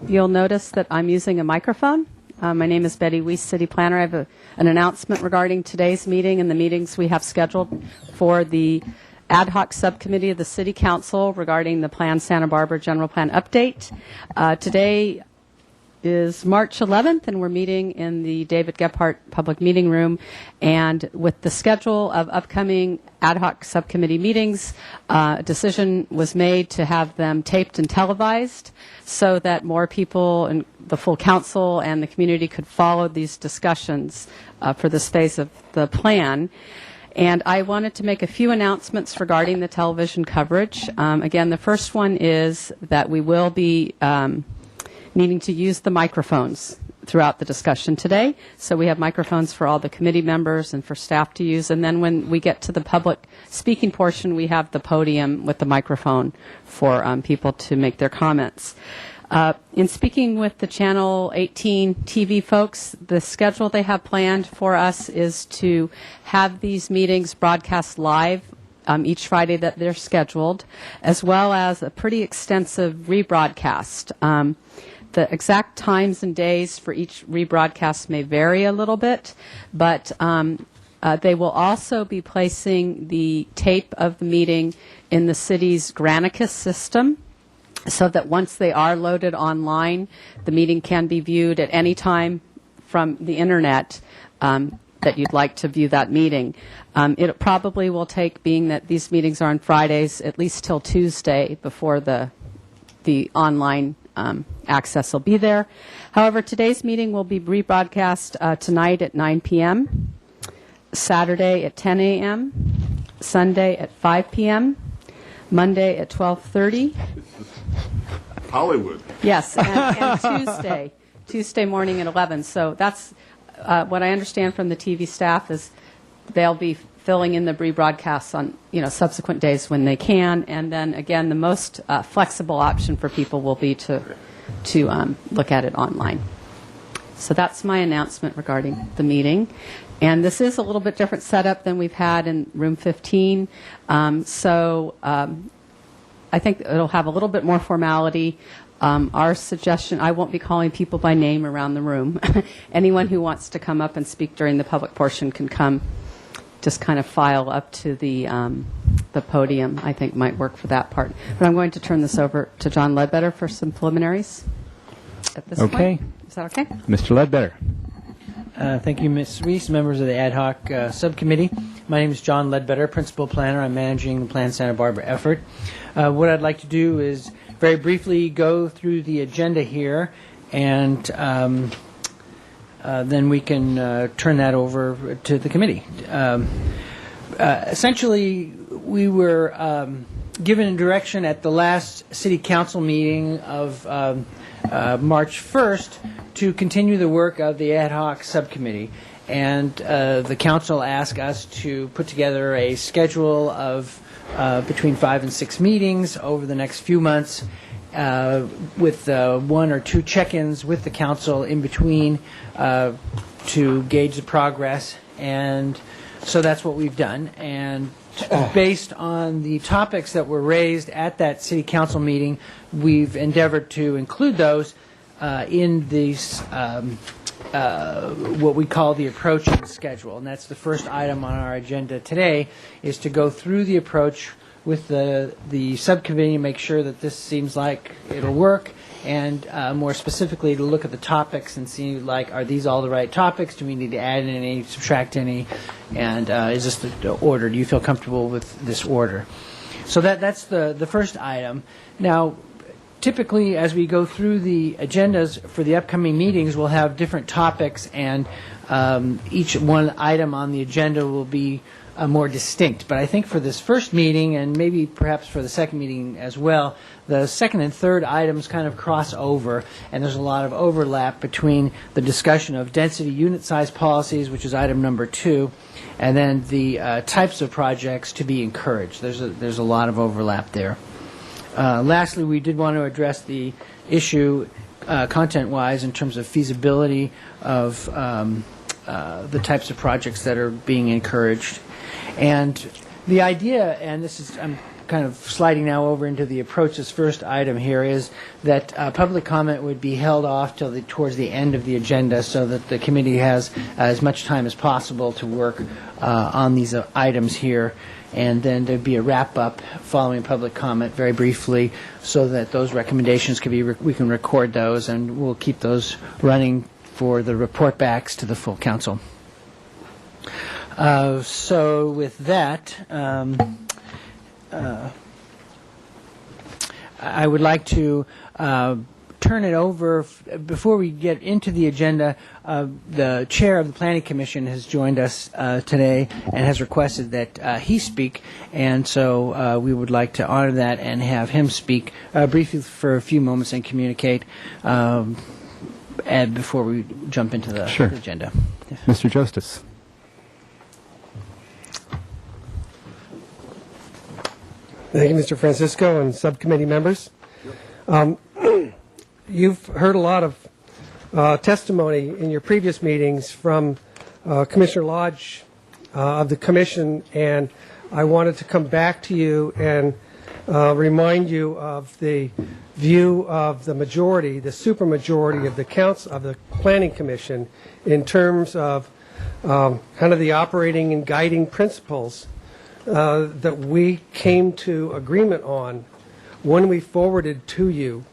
You'll notice that I'm using a microphone. My name is Betty Weiss, City Planner. I have an announcement regarding today's meeting and the meetings we have scheduled for the Ad Hoc Subcommittee of the City Council regarding the Plan Santa Barbara General Plan Update. Today is March 11th, and we're meeting in the David Gephardt Public Meeting Room. And with the schedule of upcoming ad hoc subcommittee meetings, a decision was made to have them taped and televised so that more people and the full council and the community could follow these discussions for this phase of the plan. And I wanted to make a few announcements regarding the television coverage. Again, the first one is that we will be needing to use the microphones throughout the discussion today. So we have microphones for all the committee members and for staff to use. And then when we get to the public speaking portion, we have the podium with the microphone for people to make their comments. In speaking with the Channel 18 TV folks, the schedule they have planned for us is to have these meetings broadcast live each Friday that they're scheduled, as well as a pretty extensive rebroadcast. The exact times and days for each rebroadcast may vary a little bit, but they will also be placing the tape of the meeting in the city's Granicus system so that once they are loaded online, the meeting can be viewed at any time from the internet that you'd like to view that meeting. It probably will take, being that these meetings are on Fridays, at least till Tuesday before the online access will be there. However, today's meeting will be rebroadcast tonight at 9 p.m., Saturday at 10 a.m., Sunday at 5 p.m., Monday at 12:30. Hollywood. Yes, and Tuesday morning at 11. So that's what I understand from the TV staff is they'll be filling in the rebroadcasts on subsequent days when they can, and then again the most flexible option for people will be to look at it online. So that's my announcement regarding the meeting, and this is a little bit different setup than we've had in room 15. I think it'll have a little bit more formality. Our suggestion, I won't be calling people by name around the room. Anyone who wants to come up and speak during the public portion can come. Just kind of file up to the podium, I think might work for that part. But I'm going to turn this over to John Ledbetter for some preliminaries at this point. Is that okay? Mr. Ledbetter. Thank you, Ms. Reese, members of the Ad Hoc Subcommittee. My name is John Ledbetter, Principal Planner. I'm managing the Plan Santa Barbara effort. What I'd like to do is very briefly go through the agenda here, and then we can turn that over to the committee. Essentially, we were given direction at the last City Council meeting of March 1st to continue the work of the Ad Hoc Subcommittee. And the Council asked us to put together a schedule of between 5 and 6 meetings over the next few months with 1 or 2 check-ins with the Council in between to gauge the progress. And so that's what we've done. And based on the topics that were raised at that City Council meeting, we've endeavored to include those in these what we call the approaching schedule. And that's the first item on our agenda today, is to go through the approach with the subcommittee and make sure that this seems like it'll work, and more specifically to look at the topics and see, like, are these all the right topics? Do we need to add any, subtract any? And is this the order? Do you feel comfortable with this order? So that's the first item. Now, typically, as we go through the agendas for the upcoming meetings, we'll have different topics, and each one item on the agenda will be more distinct. But I think for this first meeting, and maybe perhaps for the second meeting as well, the second and third items kind of cross over, and there's a lot of overlap between the discussion of density unit size policies, which is item number 2, and then the types of projects to be encouraged. There's a lot of overlap there. Lastly, we did want to address the issue content-wise in terms of feasibility of the types of projects that are being encouraged. And the idea, and this is, I'm kind of sliding now over into the approach, this first item here is that public comment would be held off till towards the end of the agenda so that the committee has as much time as possible to work on these items here. And then there'd be a wrap-up following public comment very briefly so that those recommendations can be, we can record those, and we'll keep those running for the report backs to the full council. So with that, I would like to turn it over. Before we get into the agenda, the chair of the Planning Commission has joined us today and has requested that he speak, and so we would like to honor that and have him speak briefly for a few moments and communicate and before we jump into the agenda. Mr. Justice. Thank you, Mr. Francisco and subcommittee members. You've heard a lot of testimony in your previous meetings from Commissioner Lodge of the Commission, and I wanted to come back to you and remind you of the view of the majority, the supermajority of the council of the Planning Commission, in terms of kind of the operating and guiding principles that we came to agreement on when we forwarded to you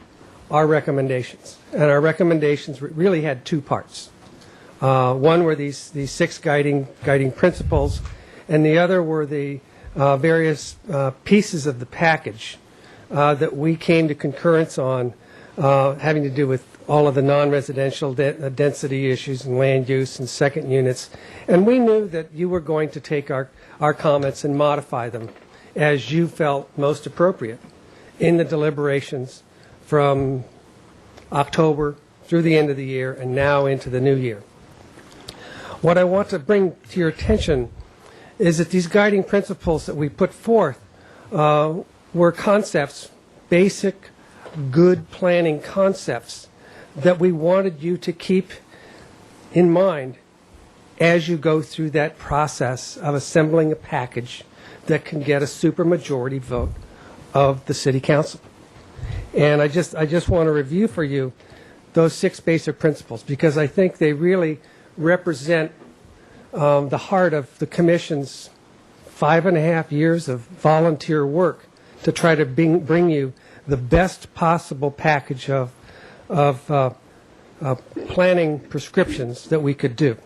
our recommendations. And our recommendations really had two parts. One were these 6 guiding principles, and the other were the various pieces of the package that we came to concurrence on, having to do with all of the non-residential density issues and land use and second units. And we knew that you were going to take our comments and modify them as you felt most appropriate in the deliberations from October through the end of the year and now into the new year. What I want to bring to your attention is that these guiding principles that we put forth were concepts, basic, good planning concepts that we wanted you to keep in mind as you go through that process of assembling a package that can get a supermajority vote of the City Council. And I just want to review for you those 6 basic principles, because I think they really represent the heart of the Commission's 5.5 years of volunteer work to try to bring you the best possible package of planning prescriptions that we could do.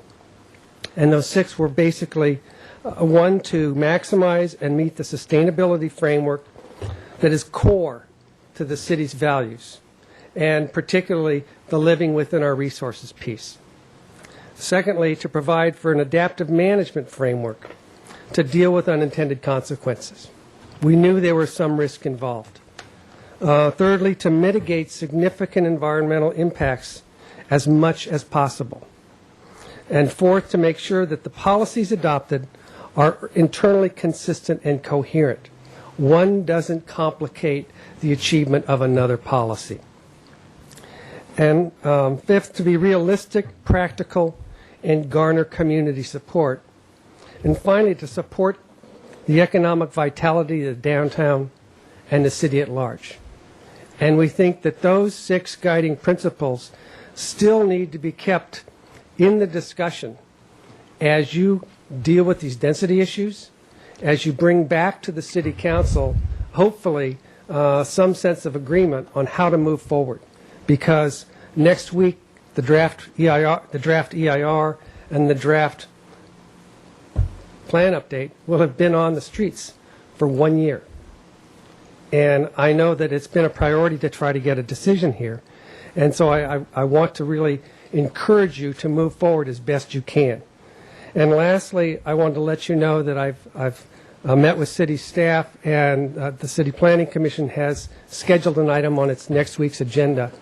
And those 6 were basically, 1, to maximize and meet the sustainability framework that is core to the city's values, and particularly the living within our resources piece. Secondly, to provide for an adaptive management framework to deal with unintended consequences. We knew there was some risk involved. Thirdly, to mitigate significant environmental impacts as much as possible. And fourth, to make sure that the policies adopted are internally consistent and coherent. One doesn't complicate the achievement of another policy. And fifth, to be realistic, practical, and garner community support. And finally, to support the economic vitality of the downtown and the city at large. And we think that those 6 guiding principles still need to be kept in the discussion as you deal with these density issues, as you bring back to the City Council, hopefully, some sense of agreement on how to move forward. Because next week, the draft EIR and the draft plan update will have been on the streets for 1 year. And I know that it's been a priority to try to get a decision here. And so I want to really encourage you to move forward as best you can. And lastly, I wanted to let you know that I've met with city staff, and the City Planning Commission has scheduled an item on its next week's agenda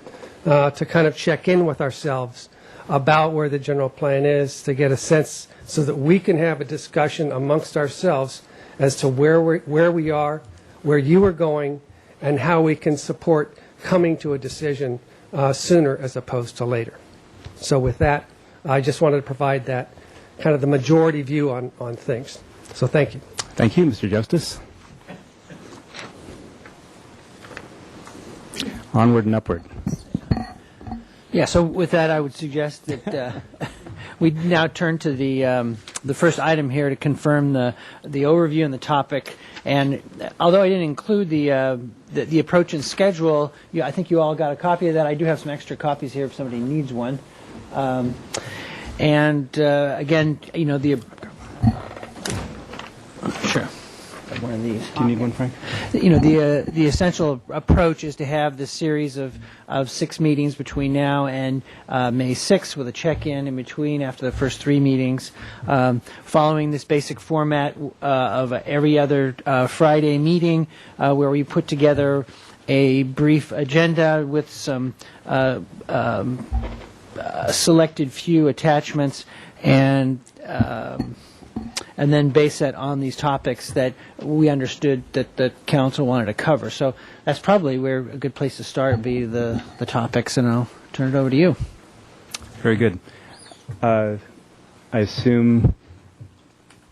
to kind of check in with ourselves about where the general plan is, to get a sense so that we can have a discussion amongst ourselves as to where we are, where you are going, and how we can support coming to a decision sooner as opposed to later. So with that, I just wanted to provide that kind of the majority view on things. So thank you. Thank you, Mr. Justice. Onward and upward. Yeah, so with that, I would suggest that we now turn to the first item here to confirm the overview and the topic. And although I didn't include the approach and schedule, I think you all got a copy of that. I do have some extra copies here if somebody needs one. Again, sure. One of these. Do you need one, Frank? The essential approach is to have this series of 6 meetings between now and May 6th, with a check-in in between after the first 3 meetings, following this basic format of every other Friday meeting, where we put together a brief agenda with some selected few attachments, and then base that on these topics that we understood that the council wanted to cover. So that's probably where a good place to start would be the topics, and I'll turn it over to you. Very good. I assume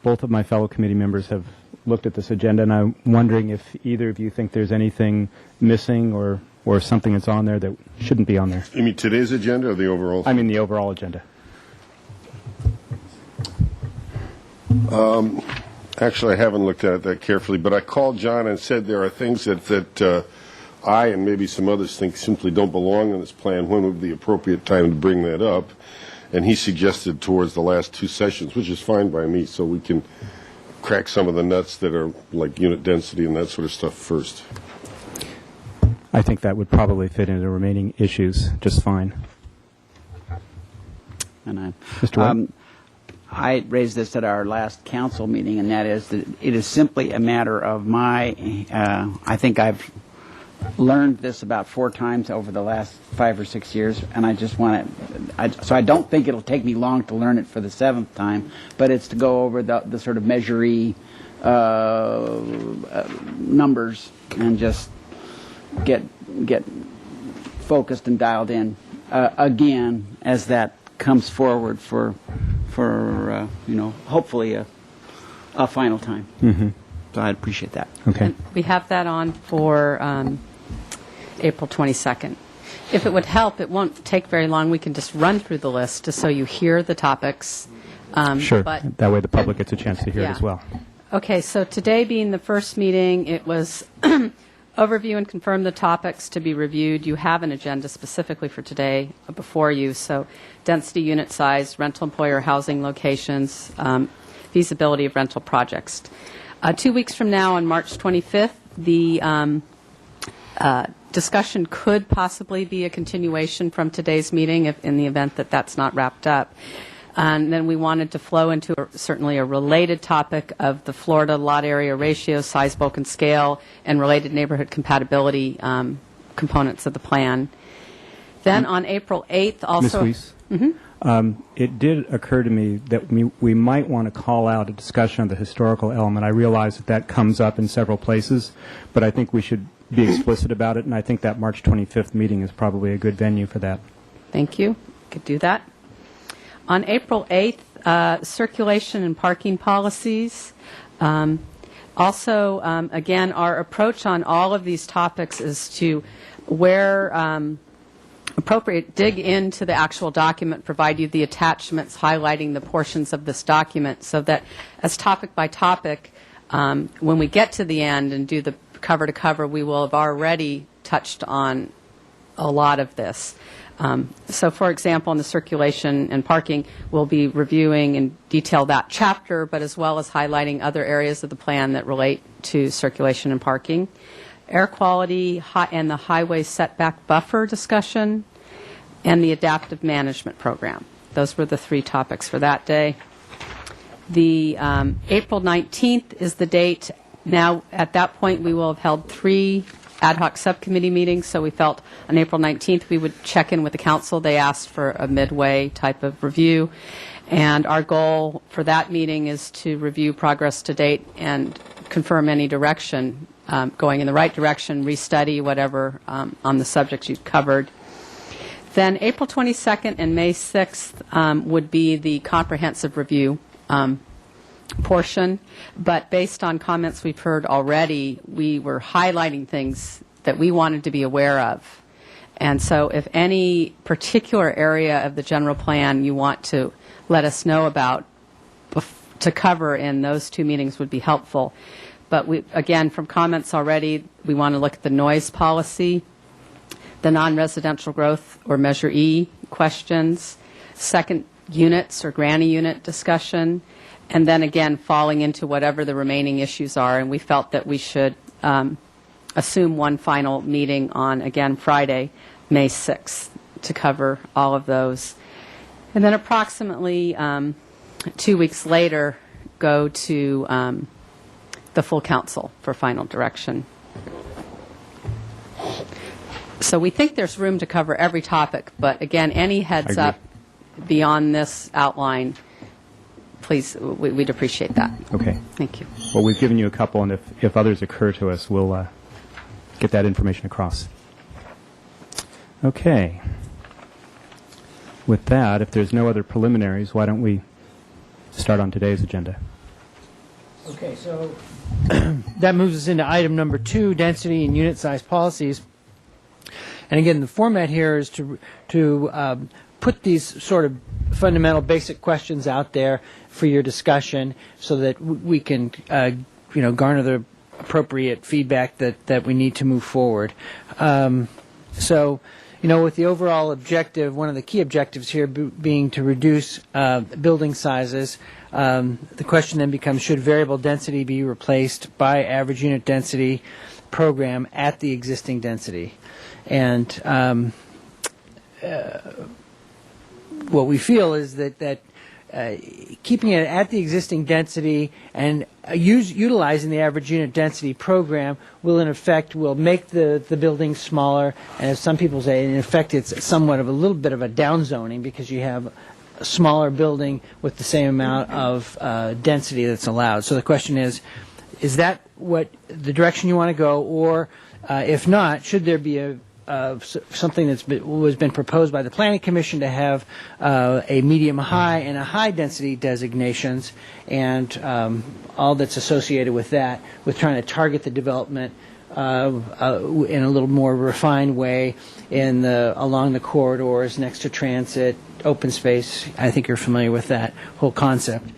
both of my fellow committee members have looked at this agenda, and I'm wondering if either of you think there's anything missing or something that's on there that shouldn't be on there. You mean today's agenda or the overall? I mean the overall agenda. Actually, I haven't looked at it that carefully, but I called John and said there are things that I and maybe some others think simply don't belong in this plan. When would be the appropriate time to bring that up? And he suggested towards the last 2 sessions, which is fine by me, so we can crack some of the nuts that are like unit density and that sort of stuff first. I think that would probably fit into the remaining issues just fine. And Mr. White? I raised this at our last council meeting, and that is that it is simply a matter of I think I've learned this about 4 times over the last 5 or 6 years, and I just want to, so I don't think it'll take me long to learn it for the 7th time, but it's to go over the sort of measure-y numbers and just get focused and dialed in again as that comes forward for hopefully a final time. Mm-hmm. So I'd appreciate that. Okay. And we have that on for April 22nd. If it would help, it won't take very long. We can just run through the list just so you hear the topics. Sure. But That way the public gets a chance to hear it Yeah. as well. Okay, so today being the first meeting, it was overview and confirm the topics to be reviewed. You have an agenda specifically for today before you, so density, unit size, rental employer housing locations, feasibility of rental projects. 2 weeks from now, on March 25th, the discussion could possibly be a continuation from today's meeting if, in the event that that's not wrapped up. And then we wanted to flow into certainly a related topic of the Florida lot area ratio, size, bulk, and scale, and related neighborhood compatibility components of the plan. Then on April 8th, also... Ms. Weiss? It did occur to me that we might want to call out a discussion of the historical element. I realize that comes up in several places, but I think we should be explicit about it, and I think that March 25th meeting is probably a good venue for that. Thank you. Could do that. On April 8th, circulation and parking policies. Also, again, our approach on all of these topics is to, where appropriate, dig into the actual document, provide you the attachments highlighting the portions of this document so that as topic by topic, when we get to the end and do the cover to cover, we will have already touched on a lot of this. So, for example, in the circulation and parking, we'll be reviewing in detail that chapter, but as well as highlighting other areas of the plan that relate to circulation and parking. Air quality and the highway setback buffer discussion, and the adaptive management program. Those were the 3 topics for that day. The April 19th is the date. Now, at that point, we will have held 3 ad hoc subcommittee meetings, so we felt on April 19th we would check in with the council. They asked for a midway type of review, and our goal for that meeting is to review progress to date and confirm any direction going in the right direction, restudy whatever on the subjects you've covered. Then April 22nd and May 6th would be the comprehensive review portion, but based on comments we've heard already, we were highlighting things that we wanted to be aware of And so if any particular area of the general plan you want to let us know about to cover in those 2 meetings would be helpful. But again, from comments already, we want to look at the noise policy, the non-residential growth or Measure E questions, second units or granny unit discussion, and then again falling into whatever the remaining issues are. And we felt that we should assume one final meeting on, again, Friday, May 6th, to cover all of those. And then approximately 2 weeks later, go to the full council for final direction. So we think there's room to cover every topic, but again, any heads agree. up beyond this outline, please, we'd appreciate that. Okay. Thank you. Well, we've given you a couple, and if others occur to us, we'll get that information across. Okay. With that, if there's no other preliminaries, why don't we start on today's agenda? Okay, so that moves us into item number 2, density and unit size policies. And again, the format here is to put these sort of fundamental basic questions out there for your discussion so that we can garner the appropriate feedback that we need to move forward. With the overall objective, one of the key objectives here being to reduce building sizes, the question then becomes, should variable density be replaced by average unit density program at the existing density? And what we feel is that keeping it at the existing density and utilizing the average unit density program will make the building smaller, and as some people say, in effect it's somewhat of a little bit of a downzoning because you have a smaller building with the same amount of density that's allowed. So the question is that what the direction you want to go, or if not, should there be something that's been proposed by the Planning Commission to have a medium-high and a high-density designations, and all that's associated with that, with trying to target the development in a little more refined way along the corridors next to transit, open space. I think you're familiar with that whole concept.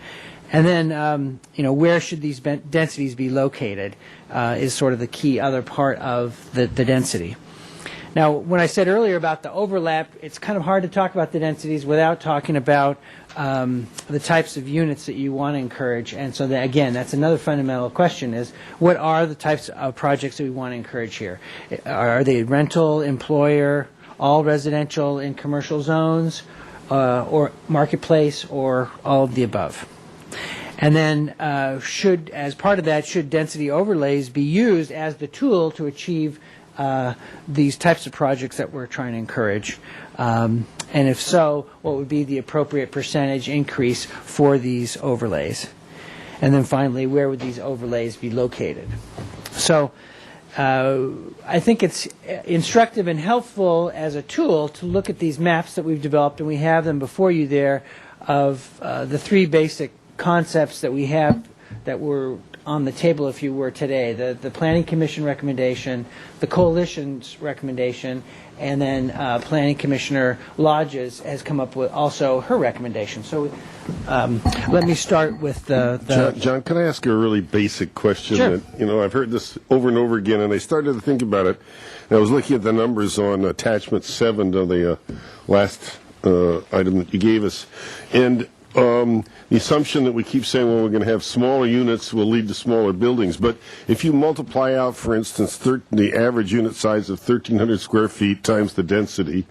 And then, where should these densities be located is sort of the key other part of the density. Now, when I said earlier about the overlap, it's kind of hard to talk about the densities without talking about the types of units that you want to encourage. And so, again, that's another fundamental question is, what are the types of projects that we want to encourage here? Are they rental, employer, all residential in commercial zones, or marketplace, or all of the above? And then as part of that, should density overlays be used as the tool to achieve these types of projects that we're trying to encourage? And if so, what would be the appropriate percentage increase for these overlays? And then finally, where would these overlays be located? So I think it's instructive and helpful as a tool to look at these maps that we've developed, and we have them before you there, of the 3 basic concepts that we have that were on the table, if you were, today. The Planning Commission recommendation, the Coalition's recommendation, and then Planning Commissioner Lodge's has come up with also her recommendation. So let me start with the John, can I ask you a really basic question? Sure. That, I've heard this over and over again, and I started to think about it, and I was looking at the numbers on attachment 7 to the last item that you gave us, and the assumption that we keep saying, well, we're going to have smaller units will lead to smaller buildings. But if you multiply out, for instance, the average unit size of 1,300 square feet times the density,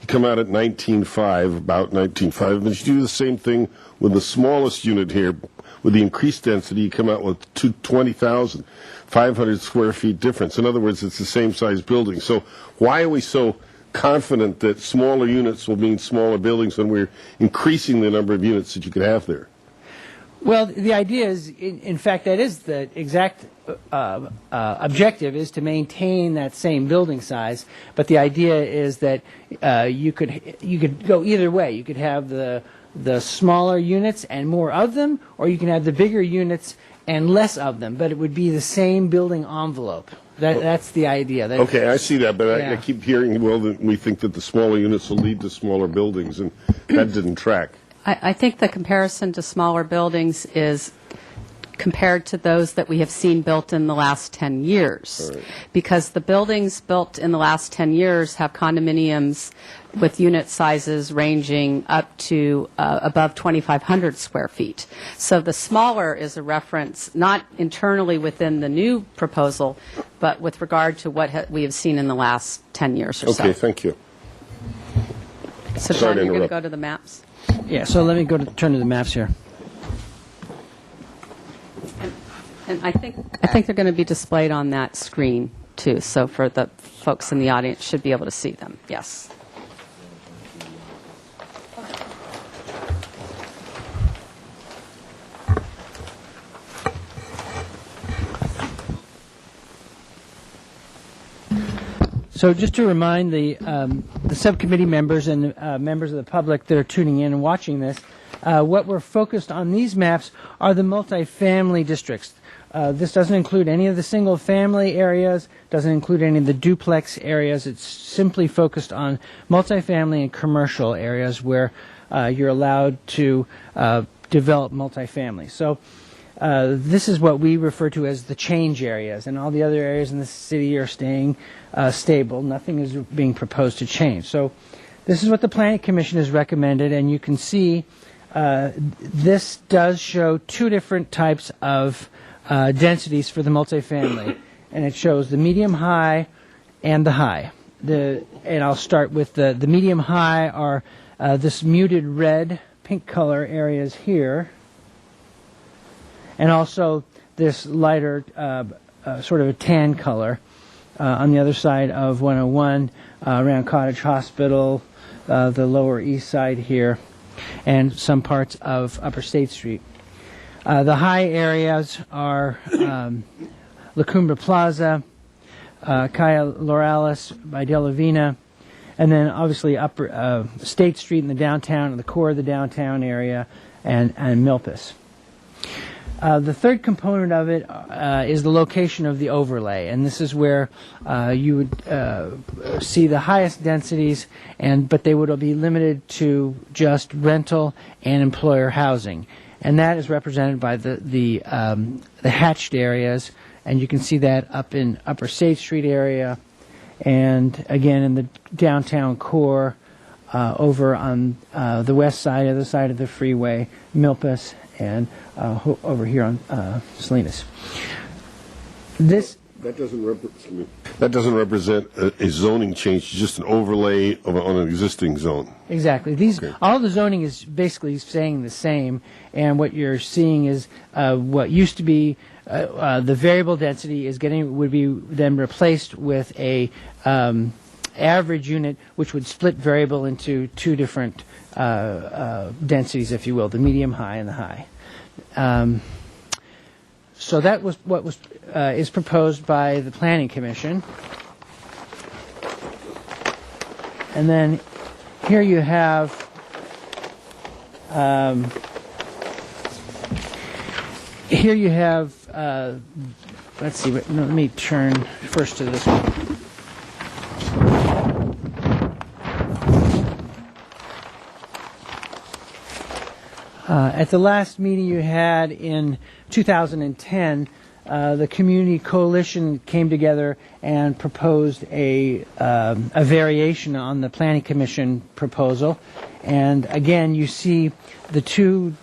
you come out at 19.5, about 19.5. But if you do the same thing with the smallest unit here, with the increased density, you come out with 20,500 square feet difference. In other words, it's the same size building. So why are we so confident that smaller units will mean smaller buildings when we're increasing the number of units that you could have there? Well, the idea is, in fact, that is the exact objective, is to maintain that same building size. But the idea is that you could go either way. You could have the smaller units and more of them, or you can have the bigger units and less of them. But it would be the same building envelope. That's the idea. Okay, I see that, but I Yeah. keep hearing, well, that we think that the smaller units will lead to smaller buildings, and that didn't track. I think the comparison to smaller buildings is compared to those that we have seen built in the last 10 years. Right. Because the buildings built in the last 10 years have condominiums with unit sizes ranging up to above 2,500 square feet. So the smaller is a reference, not internally within the new proposal, but with regard to what we have seen in the last 10 years or so. Okay, thank you. So Sorry John, to you're going to interrupt. go to the maps? Yeah, so let me turn to the maps here. And I think they're going to be displayed on that screen, too, so for the folks in the audience should be able to see them. Yes. So just to remind the subcommittee members and members of the public that are tuning in and watching this, what we're focused on these maps are the multifamily districts. This doesn't include any of the single-family areas, doesn't include any of the duplex areas. It's simply focused on multifamily and commercial areas where you're allowed to develop multifamily. So this is what we refer to as the change areas, and all the other areas in the city are staying stable. Nothing is being proposed to change. So this is what the Planning Commission has recommended, and you can see this does show two different types of densities for the multifamily, and it shows the medium high and the high. And I'll start with the medium high are this muted red, pink color areas here, and also this lighter sort of a tan color on the other side of 101 around Cottage Hospital, the Lower East Side here, and some parts of Upper State Street. The high areas are La Cumbre Plaza, Calle Loralis by Delavina, and then obviously Upper State Street in the downtown, in the core of the downtown area, and Milpas. The third component of it is the location of the overlay, and this is where you would see the highest densities, but they would be limited to just rental and employer housing, and that is represented by the hatched areas, and you can see that up in Upper State Street area, and again in the downtown core, over on the west side, other side of the freeway, Milpas, and over here on Salinas. That doesn't represent a zoning change, just an overlay on an existing zone. Exactly. All the zoning is basically staying the same, and what you're seeing is what used to be the variable density would be then replaced with a average unit, which would split variable into two different densities, if you will, the medium high and the high. So that was what is proposed by the Planning Commission. And then here you have let's see, let me turn first to this one. At the last meeting you had in 2010, the Community Coalition came together and proposed a variation on the Planning Commission proposal. And again, you see the two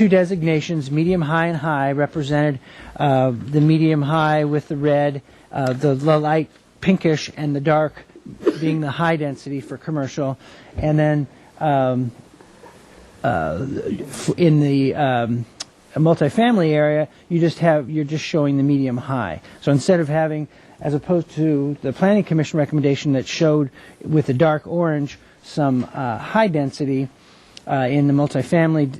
designations, medium high and high, represented the medium high with the red, the light pinkish and the dark being the high density for commercial, and then in the multifamily area, you're just showing the medium high. So instead of having, as opposed to the Planning Commission recommendation that showed with the dark orange some high density in the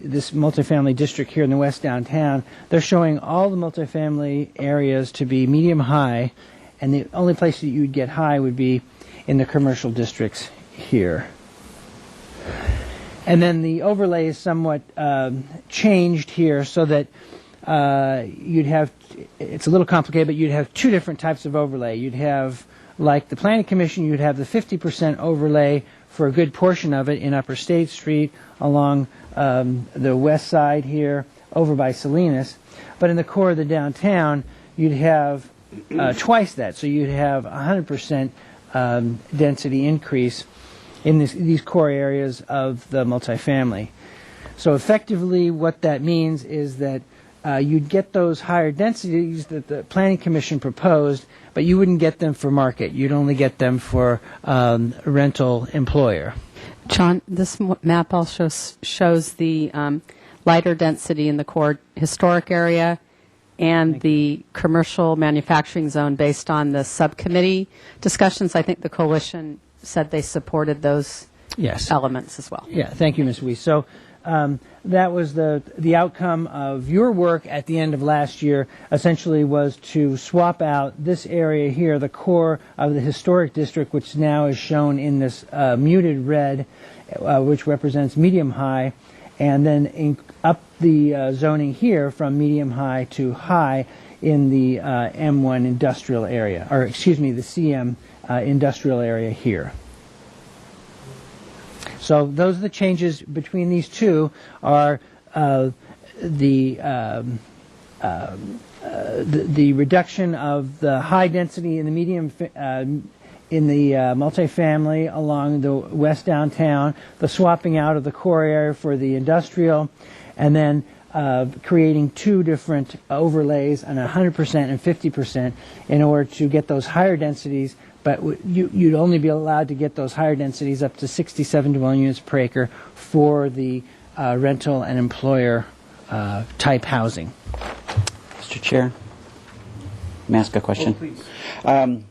this multifamily district here in the west downtown, they're showing all the multifamily areas to be medium high, and the only place that you would get high would be in the commercial districts here. And then the overlay is somewhat changed here so that you'd have, it's a little complicated, but you'd have two different types of overlay. You'd have, like the Planning Commission, you'd have the 50% overlay for a good portion of it in Upper State Street along the west side here over by Salinas. But in the core of the downtown, you'd have twice that. So you'd have 100% density increase in these core areas of the multifamily. So effectively what that means is that you'd get those higher densities that the Planning Commission proposed, but you wouldn't get them for market. You'd only get them for rental employer. John, this map also shows the lighter density in the core historic area and the commercial manufacturing zone based on the subcommittee discussions. I think the coalition said they supported those elements as well. Yeah, thank you, Ms. Weiss. So that was the outcome of your work at the end of last year, essentially was to swap out this area here, the core of the historic district, which now is shown in this muted red, which represents medium high, and then up the zoning here from medium high to high in the M1 industrial area, or excuse me, the CM industrial area here. So those are the changes between these two are the reduction of the high density in the medium in the multifamily along the west downtown, the swapping out of the core area for the industrial, and then creating two different overlays on 100% and 50% in order to get those higher densities. But you'd only be allowed to get those higher densities up to 67 dwelling units per acre for the rental and employer type housing. Mr. Chair, may I ask a question? Oh, please.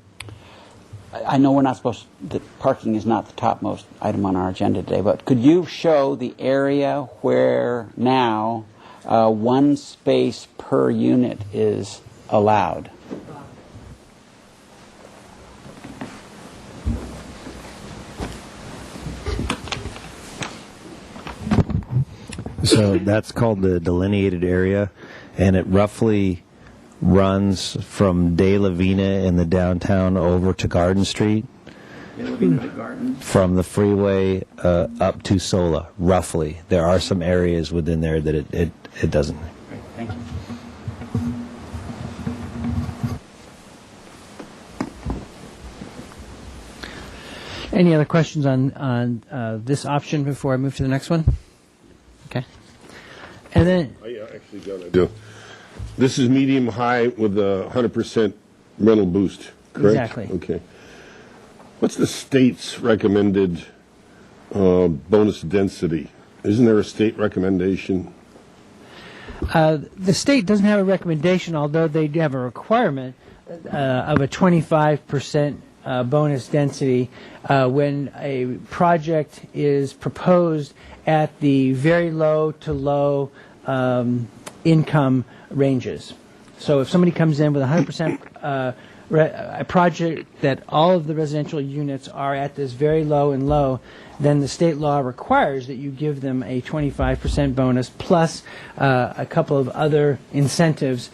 I know we're not supposed that parking is not the topmost item on our agenda today, but could you show the area where now one space per unit is allowed? So that's called the delineated area, and it roughly runs from De La Vina in the downtown over to Garden Street. From the freeway up to Sola, roughly. There are some areas within there that it doesn't. Great, thank you. Any other questions on this option before I move to the next one? Okay. And then, Yeah, actually, John, I do. This is medium high with a 100% rental boost, correct? Exactly. Okay. What's the state's recommended bonus density? Isn't there a state recommendation? the state doesn't have a recommendation, although they do have a requirement of a 25% bonus density when a project is proposed at the very low to low income ranges. So if somebody comes in with 100% a project that all of the residential units are at this very low and low, then the state law requires that you give them a 25% bonus plus a couple of other incentives.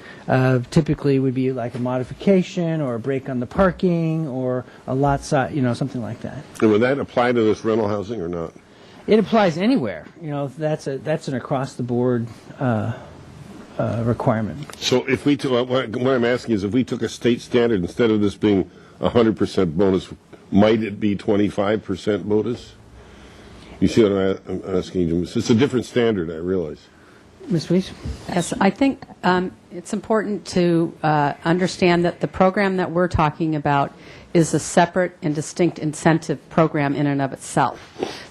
Typically would be like a modification or a break on the parking or a lot size, something like that. And would that apply to this rental housing or not? It applies anywhere. That's an across the board requirement. So if we took, what I'm asking is, if we took a state standard, instead of this being 100% bonus, might it be 25% bonus? You see what I'm asking you? It's a different standard, I realize. Ms. Weiss? Yes, I think it's important to understand that the program that we're talking about is a separate and distinct incentive program in and of itself.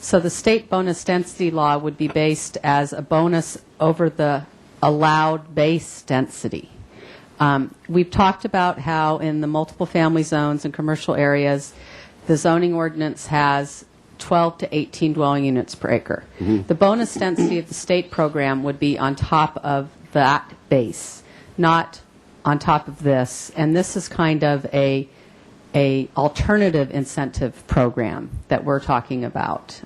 So the state bonus density law would be based as a bonus over the allowed base density. We've talked about how in the multiple family zones and commercial areas, the zoning ordinance has 12 to 18 dwelling units per acre. Mm-hmm. The bonus density of the state program would be on top of that base, not on top of this. And this is kind of a alternative incentive program that we're talking about.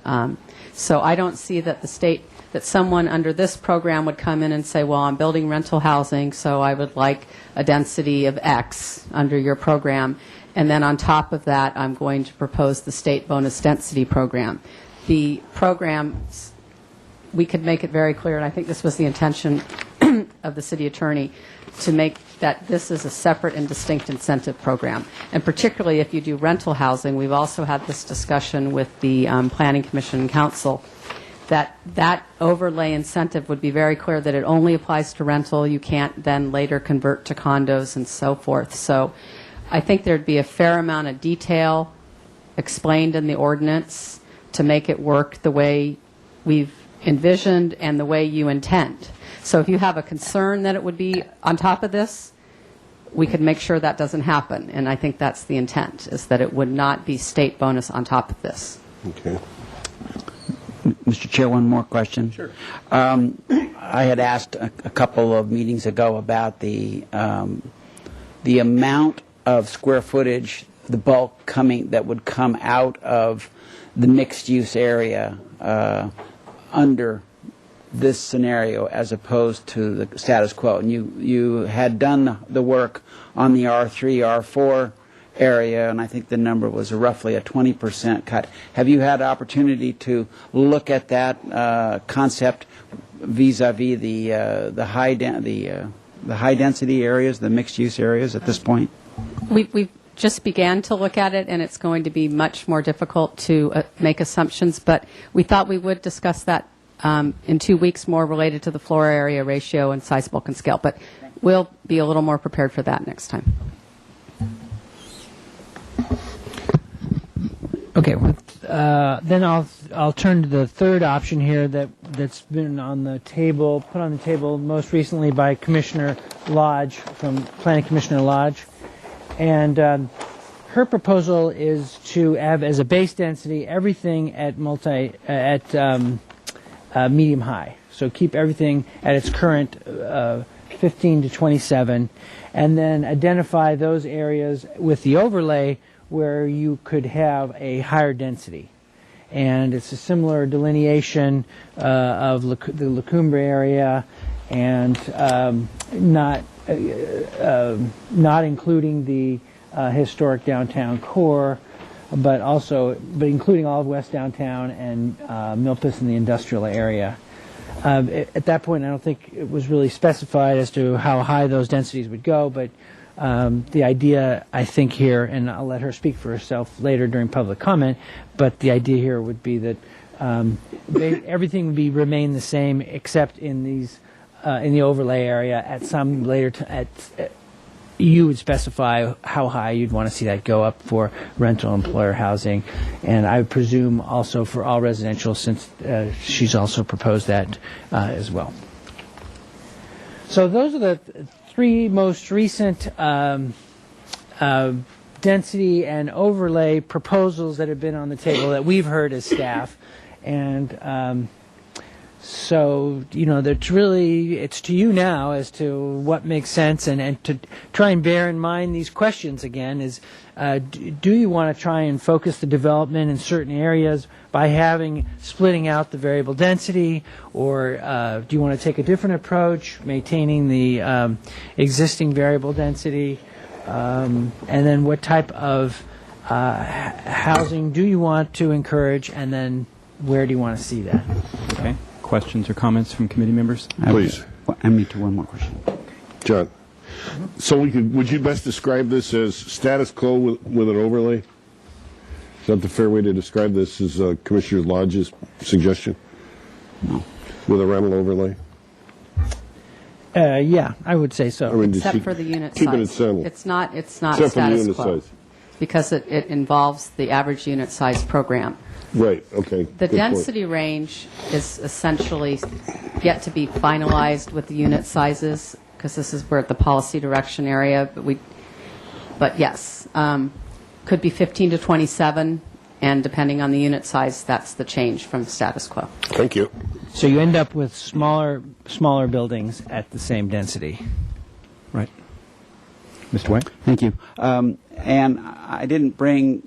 So I don't see that the state that someone under this program would come in and say, well, I'm building rental housing, so I would like a density of X under your program. And then on top of that, I'm going to propose the state bonus density program. The programs, we could make it very clear, and I think this was the intention of the city attorney, to make that this is a separate and distinct incentive program. And particularly if you do rental housing, we've also had this discussion with the Planning Commission and Council, that overlay incentive would be very clear that it only applies to rental. You can't then later convert to condos and so forth. So I think there'd be a fair amount of detail explained in the ordinance to make it work the way we've envisioned and the way you intend. So if you have a concern that it would be on top of this, we could make sure that doesn't happen. And I think that's the intent, is that it would not be state bonus on top of this. Okay. Mr. Chair, one more question. Sure. I had asked a couple of meetings ago about the amount of square footage, the bulk that would come out of the mixed-use area under this scenario as opposed to the status quo. And you had done the work on the R3, R4 area, and I think the number was roughly a 20% cut. Have you had opportunity to look at that concept vis-a-vis the high density areas, the mixed-use areas at this point? We've just began to look at it, and it's going to be much more difficult to make assumptions, but we thought we would discuss that in 2 weeks more related to the floor area ratio and size, bulk, and scale. But we'll be a little more prepared for that next time. Okay, then I'll turn to the third option here that's been on the table, put on the table most recently by Commissioner Lodge from Planning Commissioner Lodge, and her proposal is to have as a base density everything at medium high. So keep everything at its current 15 to 27, and then identify those areas with the overlay where you could have a higher density. And it's a similar delineation of the La Cumbre area, and not including the historic downtown core, but including all of West Downtown and Milpas in the industrial area. At that point, I don't think it was really specified as to how high those densities would go, but the idea, I think here, and I'll let her speak for herself later during public comment, but the idea here would be that everything would remain the same except in these in the overlay area. At some later you would specify how high you'd want to see that go up for rental employer housing, and I would presume also for all residential, since she's also proposed that as well. So those are the three most recent density and overlay proposals that have been on the table that we've heard as staff, and so, it's to you now as to what makes sense, and to try and bear in mind these questions again is, do you want to try and focus the development in certain areas by splitting out the variable density, or do you want to take a different approach, maintaining the existing variable density, and then what type of housing do you want to encourage, and then where do you want to see that? Okay. Questions or comments from committee members? Please. I need to one more question. John. So would you best describe this as status quo with an overlay? Is that the fair way to describe this, is Commissioner Lodge's suggestion? No. With a rental overlay? Yeah, I would say so. Except for the unit size. Keeping it simple. It's not Except for the status unit quo. size. Because it involves the average unit size program. Right, okay. The density range is essentially yet to be finalized with the unit sizes, because this is where the policy direction area, but yes, could be 15 to 27, and depending on the unit size, that's the change from status quo. Thank you. So you end up with smaller buildings at the same density. Right. Mr. White? Thank you. And I didn't bring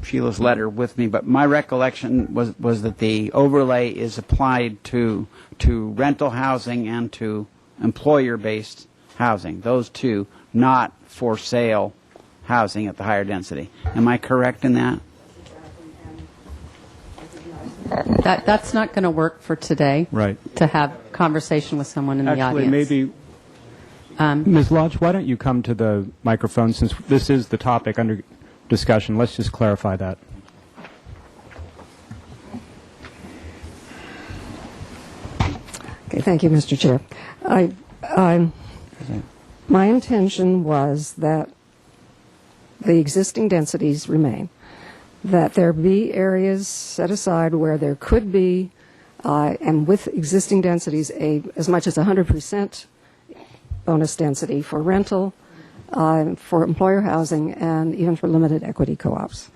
Sheila's letter with me, but my recollection was that the overlay is applied to rental housing and to employer-based housing. Those two, not for sale housing at the higher density. Am I correct in that? That's not going to work for today. Right. To have conversation with someone in the Actually, audience. maybe, Ms. Lodge, why don't you come to the microphone since this is the topic under discussion? Let's just clarify that. Okay, thank you, Mr. Chair. My intention was that the existing densities remain, that there be areas set aside where there could be, and with existing densities, as much as 100% bonus density for rental, for employer housing, and even for limited equity co-ops.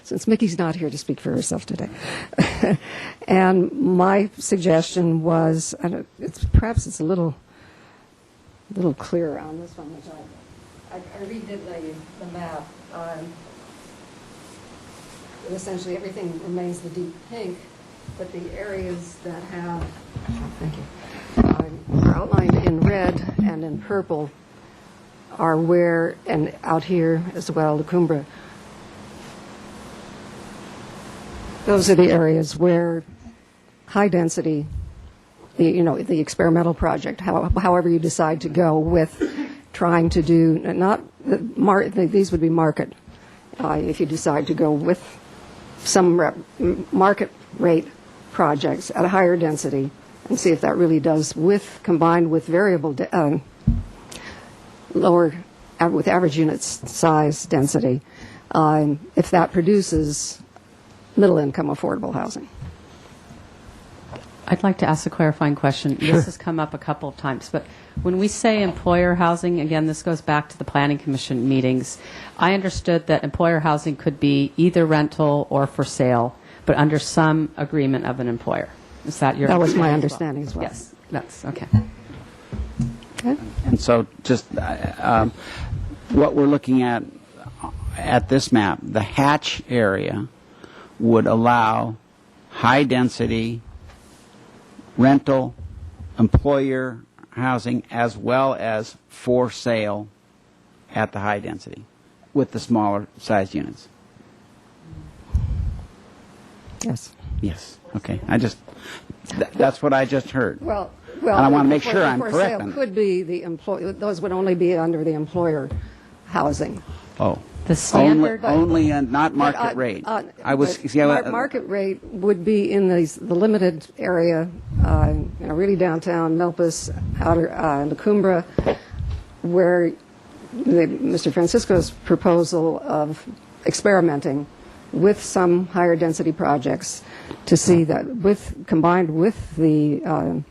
Since Mickey's not here to speak for herself today. And my suggestion was, and perhaps it's a little clearer on this one, which I redid the map. Essentially, everything remains the deep pink, but the areas that have, thank you, are outlined in red and in purple are where, and out here as well, La Cumbra. Those are the areas where high density, the experimental project, however you decide to go with trying to do, these would be market, if you decide to go with some market rate projects at a higher density and see if that really does, combined with variable, lower, with average unit size density, if that produces middle-income affordable housing. I'd like to ask a clarifying question. Sure. This has come up a couple of times, but when we say employer housing, again, this goes back to the Planning Commission meetings. I understood that employer housing could be either rental or for sale, but under some agreement of an employer. Is that your? That was my understanding as well. Yes, that's okay. Okay. And so just what we're looking at this map, the hatch area would allow high-density rental, employer housing, as well as for sale at the high density with the smaller size units. Yes. Yes. Okay. That's what I just heard. Well, and I want to make sure I'm for correct. Sale could be those would only be under the employer housing. Oh. The standard only and not market rate. Market rate would be in the limited area, really downtown Milpas, outer La Cumbra, where Mr. Francisco's proposal of experimenting with some higher density projects to see that combined with the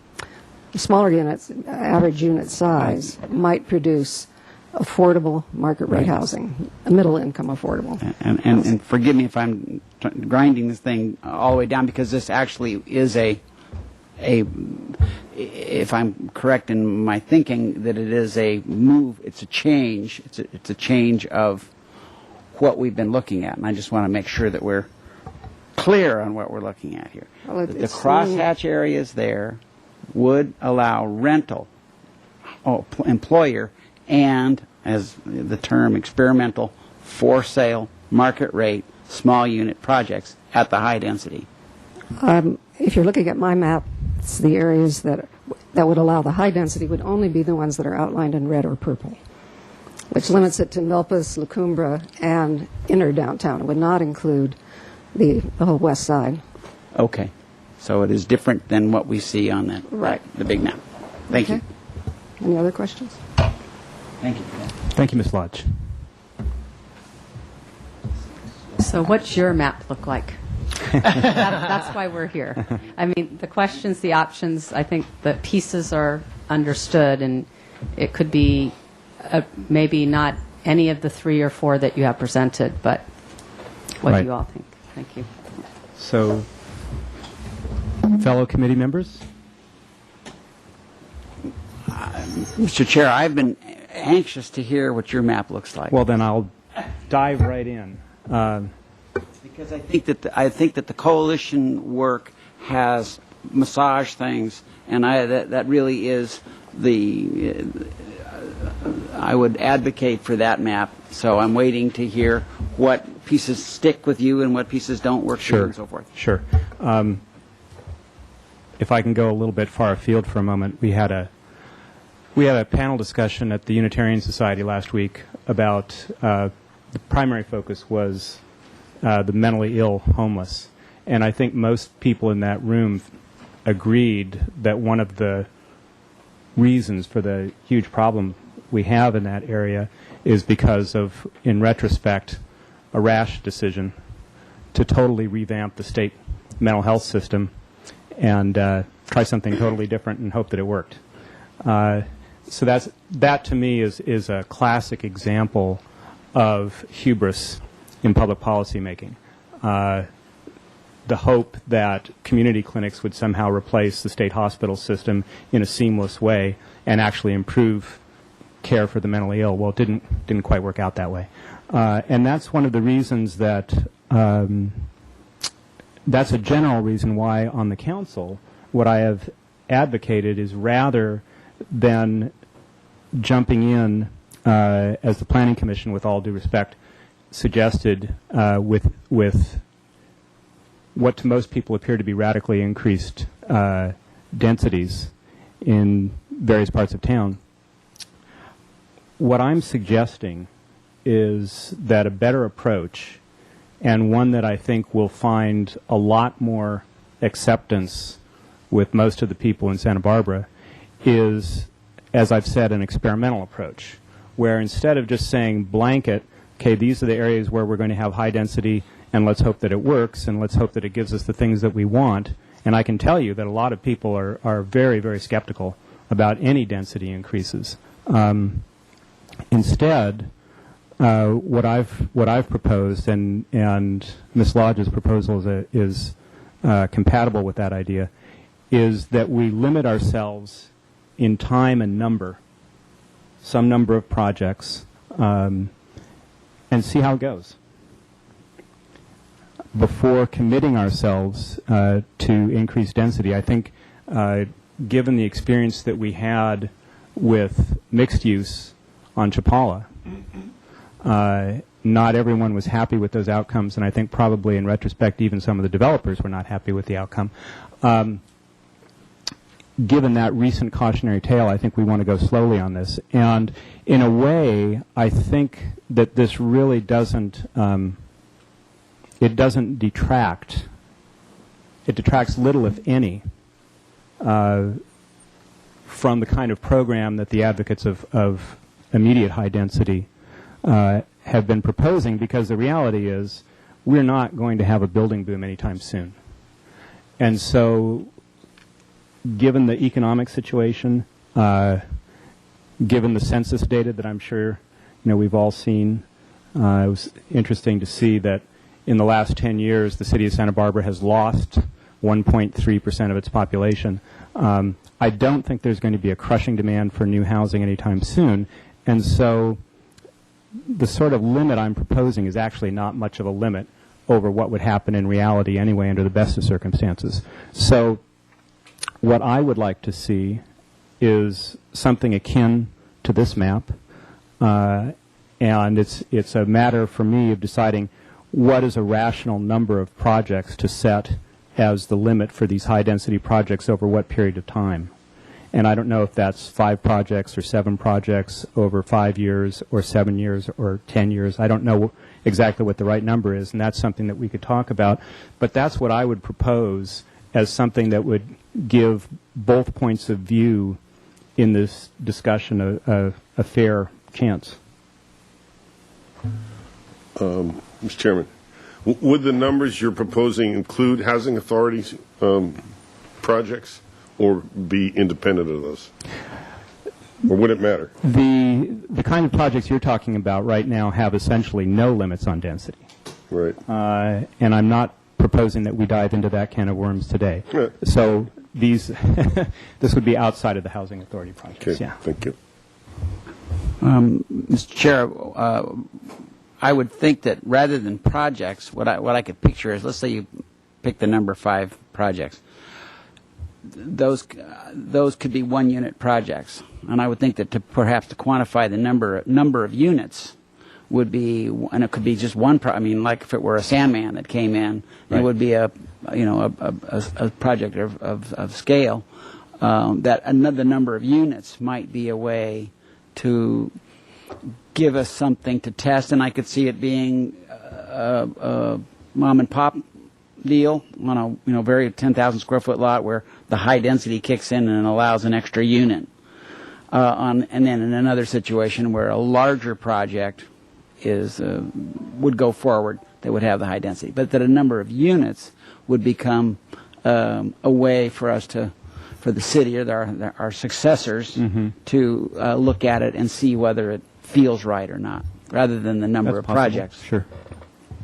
smaller units, average unit size, might produce affordable market rate housing, middle income affordable. And forgive me if I'm grinding this thing all the way down, because this actually is if I'm correct in my thinking, that it is a move, it's a change, it's a change of what we've been looking at, and I just want to make sure that we're clear on what we're looking at here. Well, the crosshatch areas there would allow rental, employer, and, as the term, experimental, for sale, market rate, small unit projects at the high density. If you're looking at my map, it's the areas that would allow the high density would only be the ones that are outlined in red or purple, which limits it to Milpas, La Cumbra, and inner downtown. It would not include the whole west side. Okay. So it is different than what we see on that, Right. The big map. Thank you. Any other questions? Thank you. Thank you, Ms. Lodge. So what's your map look like? That's why we're here. I mean, the questions, the options, I think the pieces are understood, and it could be maybe not any of the 3 or 4 that you have presented, but what do you all think? Thank you. So, fellow committee members? Mr. Chair, I've been anxious to hear what your map looks like. Well, then I'll dive right in. Because I think that the coalition work has massaged things, and that really is I would advocate for that map. So I'm waiting to hear what pieces stick with you and what pieces don't work for you and so forth. Sure. If I can go a little bit far afield for a moment, we had a panel discussion at the Unitarian Society last week about the primary focus was the mentally ill homeless. And I think most people in that room agreed that one of the reasons for the huge problem we have in that area is because of, in retrospect, a rash decision to totally revamp the state mental health system and try something totally different and hope that it worked. So that to me is a classic example of hubris in public policy making. The hope that community clinics would somehow replace the state hospital system in a seamless way and actually improve care for the mentally ill. Well, it didn't quite work out that way. And that's one of the reasons that that's a general reason why on the council what I have advocated is rather than jumping in as the Planning Commission, with all due respect, suggested with what to most people appear to be radically increased densities in various parts of town. What I'm suggesting is that a better approach, and one that I think will find a lot more acceptance with most of the people in Santa Barbara, is, as I've said, an experimental approach, where instead of just saying blanket, okay, these are the areas where we're going to have high density, and let's hope that it works, and let's hope that it gives us the things that we want. And I can tell you that a lot of people are very, very skeptical about any density increases. Instead, what I've proposed, and Ms. Lodge's proposal is compatible with that idea, is that we limit ourselves in time and number, some number of projects, and see how it goes before committing ourselves to increased density. I think given the experience that we had with mixed use on Chapala, not everyone was happy with those outcomes, and I think probably in retrospect even some of the developers were not happy with the outcome. Given that recent cautionary tale, I think we want to go slowly on this. And in a way, I think that this really doesn't, it doesn't detract. It detracts little, if any, from the kind of program that the advocates of immediate high density have been proposing, because the reality is we're not going to have a building boom anytime soon. And so given the economic situation, given the census data that I'm sure we've all seen, it was interesting to see that in the last 10 years the city of Santa Barbara has lost 1.3% of its population. I don't think there's going to be a crushing demand for new housing anytime soon, and so the sort of limit I'm proposing is actually not much of a limit over what would happen in reality anyway under the best of circumstances. So what I would like to see is something akin to this map, and it's a matter for me of deciding what is a rational number of projects to set as the limit for these high-density projects over what period of time. And I don't know if that's 5 projects or 7 projects over 5 years or 7 years or 10 years. I don't know exactly what the right number is, and that's something that we could talk about. But that's what I would propose as something that would give both points of view in this discussion a fair chance. Mr. Chairman, would the numbers you're proposing include housing authorities projects or be independent of those? Or would it matter? The kind of projects you're talking about right now have essentially no limits on density. Right. And I'm not proposing that we dive into that can of worms today. Yeah. So these, this would be outside of the housing authority projects. Okay, Yeah. thank you. Mr. Chair, I would think that rather than projects, what I could picture is, let's say you pick the number 5 projects. Those could be 1-unit projects, and I would think that perhaps to quantify the number of units would be, and it could be just one. I mean, like if it were a Sandman that came in, Right. it would be a project of scale. That another number of units might be a way to give us something to test, and I could see it being a mom and pop deal on a very 10,000 square foot lot where the high density kicks in and allows an extra unit. And then in another situation where a larger project would go forward that would have the high density, but that a number of units would become a way for us for the city or our successors to look at it and see whether it feels right or not, rather than the number That's of possible. projects. Sure.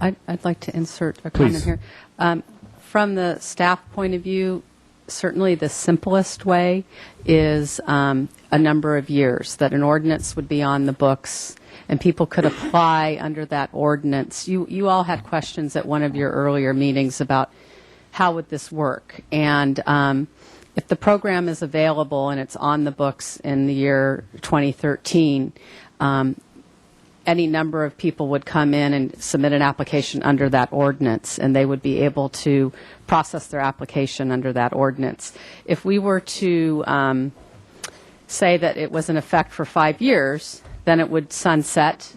I'd like to insert a Please. comment here. From the staff point of view, certainly the simplest way is a number of years, that an ordinance would be on the books and people could apply under that ordinance. You all had questions at one of your earlier meetings about how would this work. And if the program is available and it's on the books in the year 2013, any number of people would come in and submit an application under that ordinance, and they would be able to process their application under that ordinance. If we were to say that it was in effect for 5 years, then it would sunset,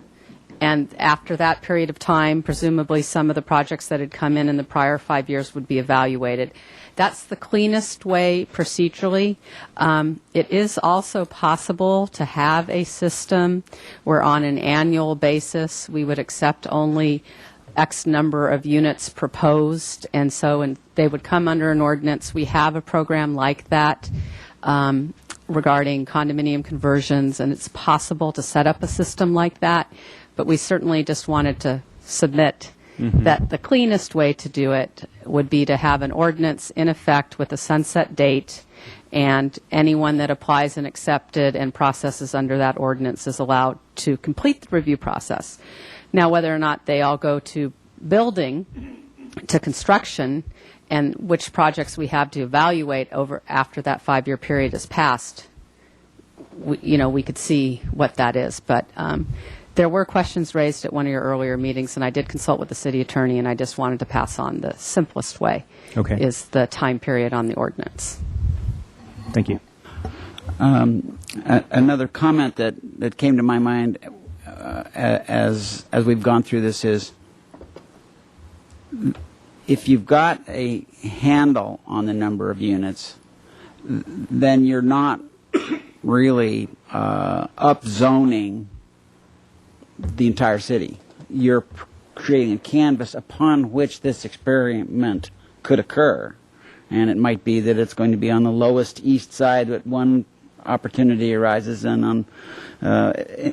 and after that period of time, presumably some of the projects that had come in the prior 5 years would be evaluated. That's the cleanest way procedurally. It is also possible to have a system where on an annual basis we would accept only X number of units proposed, and they would come under an ordinance. We have a program like that regarding condominium conversions, and it's possible to set up a system like that, but we certainly just wanted to submit that the cleanest way to do it would be to have an ordinance in effect with a sunset date, and anyone that applies and accepted and processes under that ordinance is allowed to complete the review process. Now, whether or not they all go to building, to construction, and which projects we have to evaluate after that 5-year period is passed, we could see what that is. But there were questions raised at one of your earlier meetings, and I did consult with the city attorney, and I just wanted to pass on the simplest way is the time period on the ordinance. Thank you. Another comment that came to my mind as we've gone through this is, if you've got a handle on the number of units, then you're not really upzoning the entire city. You're creating a canvas upon which this experiment could occur. And it might be that it's going to be on the lowest east side at one opportunity arises, and on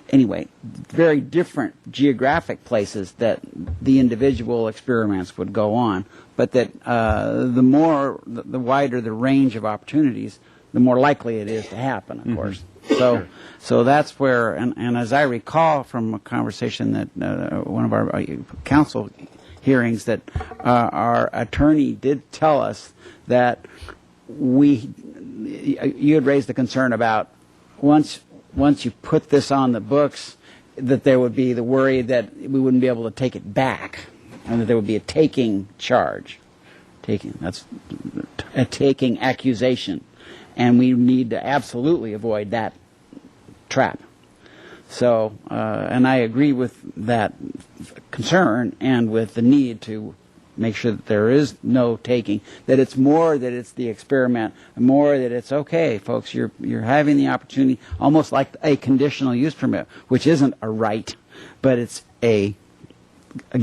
anyway, very different geographic places that the individual experiments would go on, but that the wider the range of opportunities, the more likely it is to happen, of course. So that's where, and as I recall from a conversation that one of our council hearings, that our attorney did tell us that you had raised the concern about once you put this on the books, that there would be the worry that we wouldn't be able to take it back, and that there would be a taking charge. That's a taking accusation. And we need to absolutely avoid that trap. So, and I agree with that concern and with the need to make sure that there is no taking, that it's more that it's the experiment, more that it's, okay, folks, you're having the opportunity, almost like a conditional use permit, which isn't a right, but it's a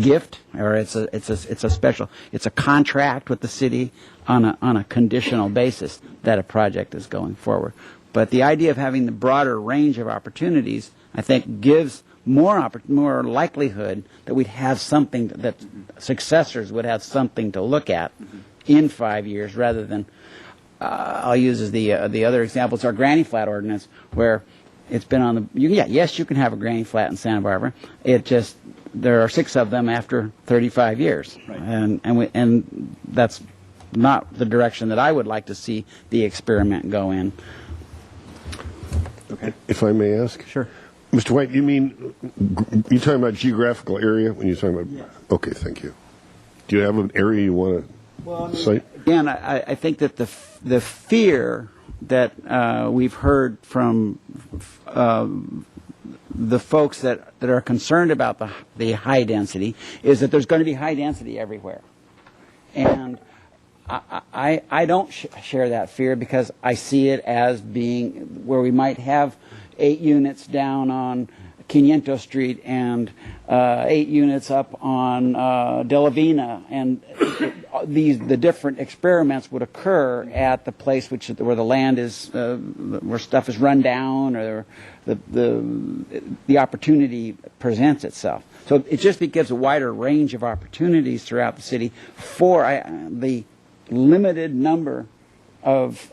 gift, or it's a special, it's a contract with the city on a conditional basis that a project is going forward. But the idea of having the broader range of opportunities, I think, gives more likelihood that we'd have something, that successors would have something to look at in 5 years, rather than I'll use as the other example, it's our granny flat ordinance, where it's been on the, yes, you can have a granny flat in Santa Barbara. It just there are 6 of them after 35 years. Right. And that's not the direction that I would like to see the experiment go in. Okay. If I may ask? Sure. Mr. White, you mean, you're talking about geographical area when you're talking about? Yes. Okay, thank you. Do you have an area you want to cite? Again, I think that the fear that we've heard from the folks that are concerned about the high density is that there's going to be high density everywhere. And I don't share that fear, because I see it as being where we might have 8 units down on 500 Street and 8 units up on De La Vina, and the different experiments would occur at the place where the land is, where stuff is run down, or the opportunity presents itself. So it just gives a wider range of opportunities throughout the city for the limited number of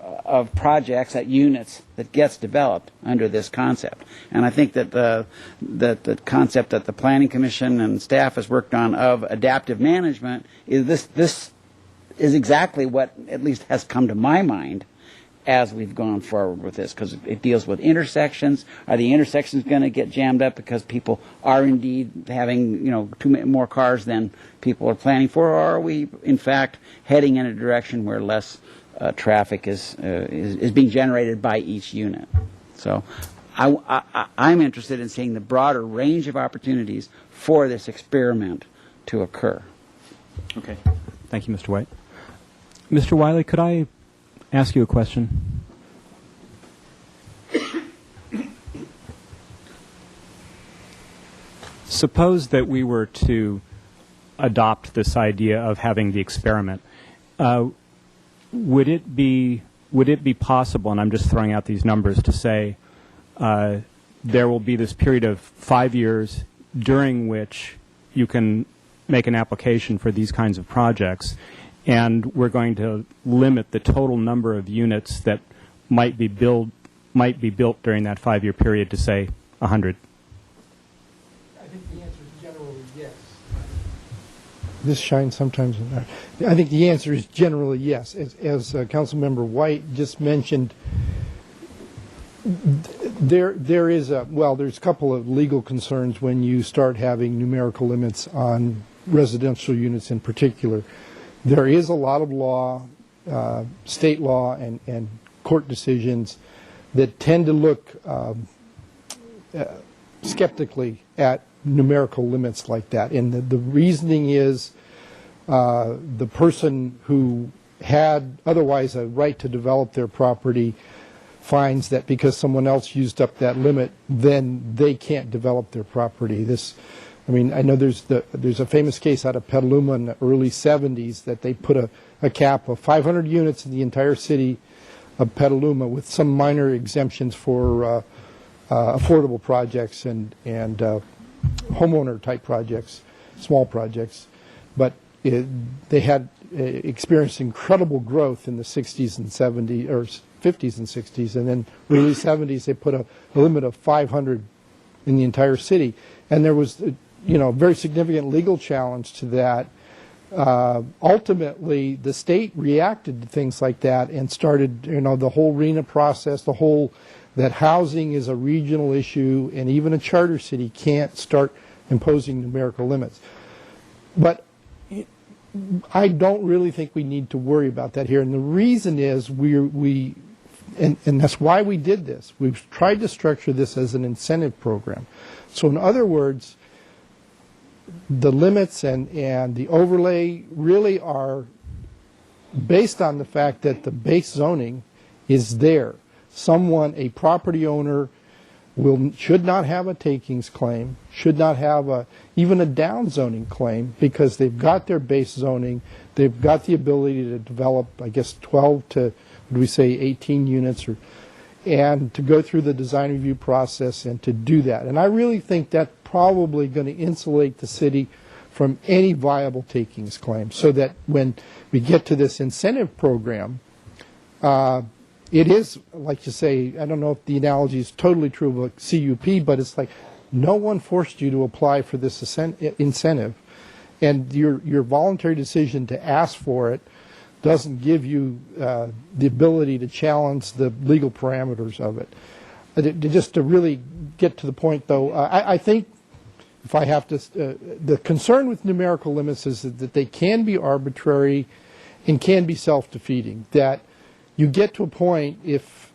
projects at units that gets developed under this concept. And I think that the concept that the Planning Commission and staff has worked on of adaptive management is this is exactly what at least has come to my mind as we've gone forward with this, because it deals with intersections. Are the intersections going to get jammed up because people are indeed having, too many more cars than people are planning for, or are we in fact heading in a direction where less traffic is being generated by each unit? So I'm interested in seeing the broader range of opportunities for this experiment to occur. Okay. Thank you, Mr. White. Mr. Wiley, could I ask you a question? Suppose that we were to adopt this idea of having the experiment. Would it be possible, and I'm just throwing out these numbers, to say there will be this period of 5 years during which you can make an application for these kinds of projects, and we're going to limit the total number of units that might be built during that 5-year period to, say, 100? I think the answer is generally yes. This shines sometimes in there. I think the answer is generally yes. As Councilmember White just mentioned, there's a couple of legal concerns when you start having numerical limits on residential units in particular. There is a lot of law, state law and court decisions that tend to look skeptically at numerical limits like that. And the reasoning is the person who had otherwise a right to develop their property finds that because someone else used up that limit, then they can't develop their property. I know there's a famous case out of Petaluma in the early 70s that they put a cap of 500 units in the entire city of Petaluma, with some minor exemptions for affordable projects and homeowner type projects, small projects. But they had experienced incredible growth in the 60s and 70s, or 50s and 60s, and then early 70s they put a limit of 500 in the entire city, and there was very significant legal challenge to that. Ultimately, the state reacted to things like that and started, the whole RENA process, that housing is a regional issue, and even a charter city can't start imposing numerical limits. But I don't really think we need to worry about that here, and the reason is and that's why we did this. We've tried to structure this as an incentive program. So in other words, the limits and the overlay really are based on the fact that the base zoning is there. A property owner should not have a takings claim, should not have even a downzoning claim, because they've got their base zoning, they've got the ability to develop, 12 to, 18 units, and to go through the design review process and to do that. And I really think that's probably going to insulate the city from any viable takings claim, so that when we get to this incentive program, it is, like you say, I don't know if the analogy is totally true of a CUP, but it's like No one forced you to apply for this incentive, and your voluntary decision to ask for it doesn't give you the ability to challenge the legal parameters of it. Just to really get to the point, though, I think if I have to, the concern with numerical limits is that they can be arbitrary and can be self-defeating. That you get to a point,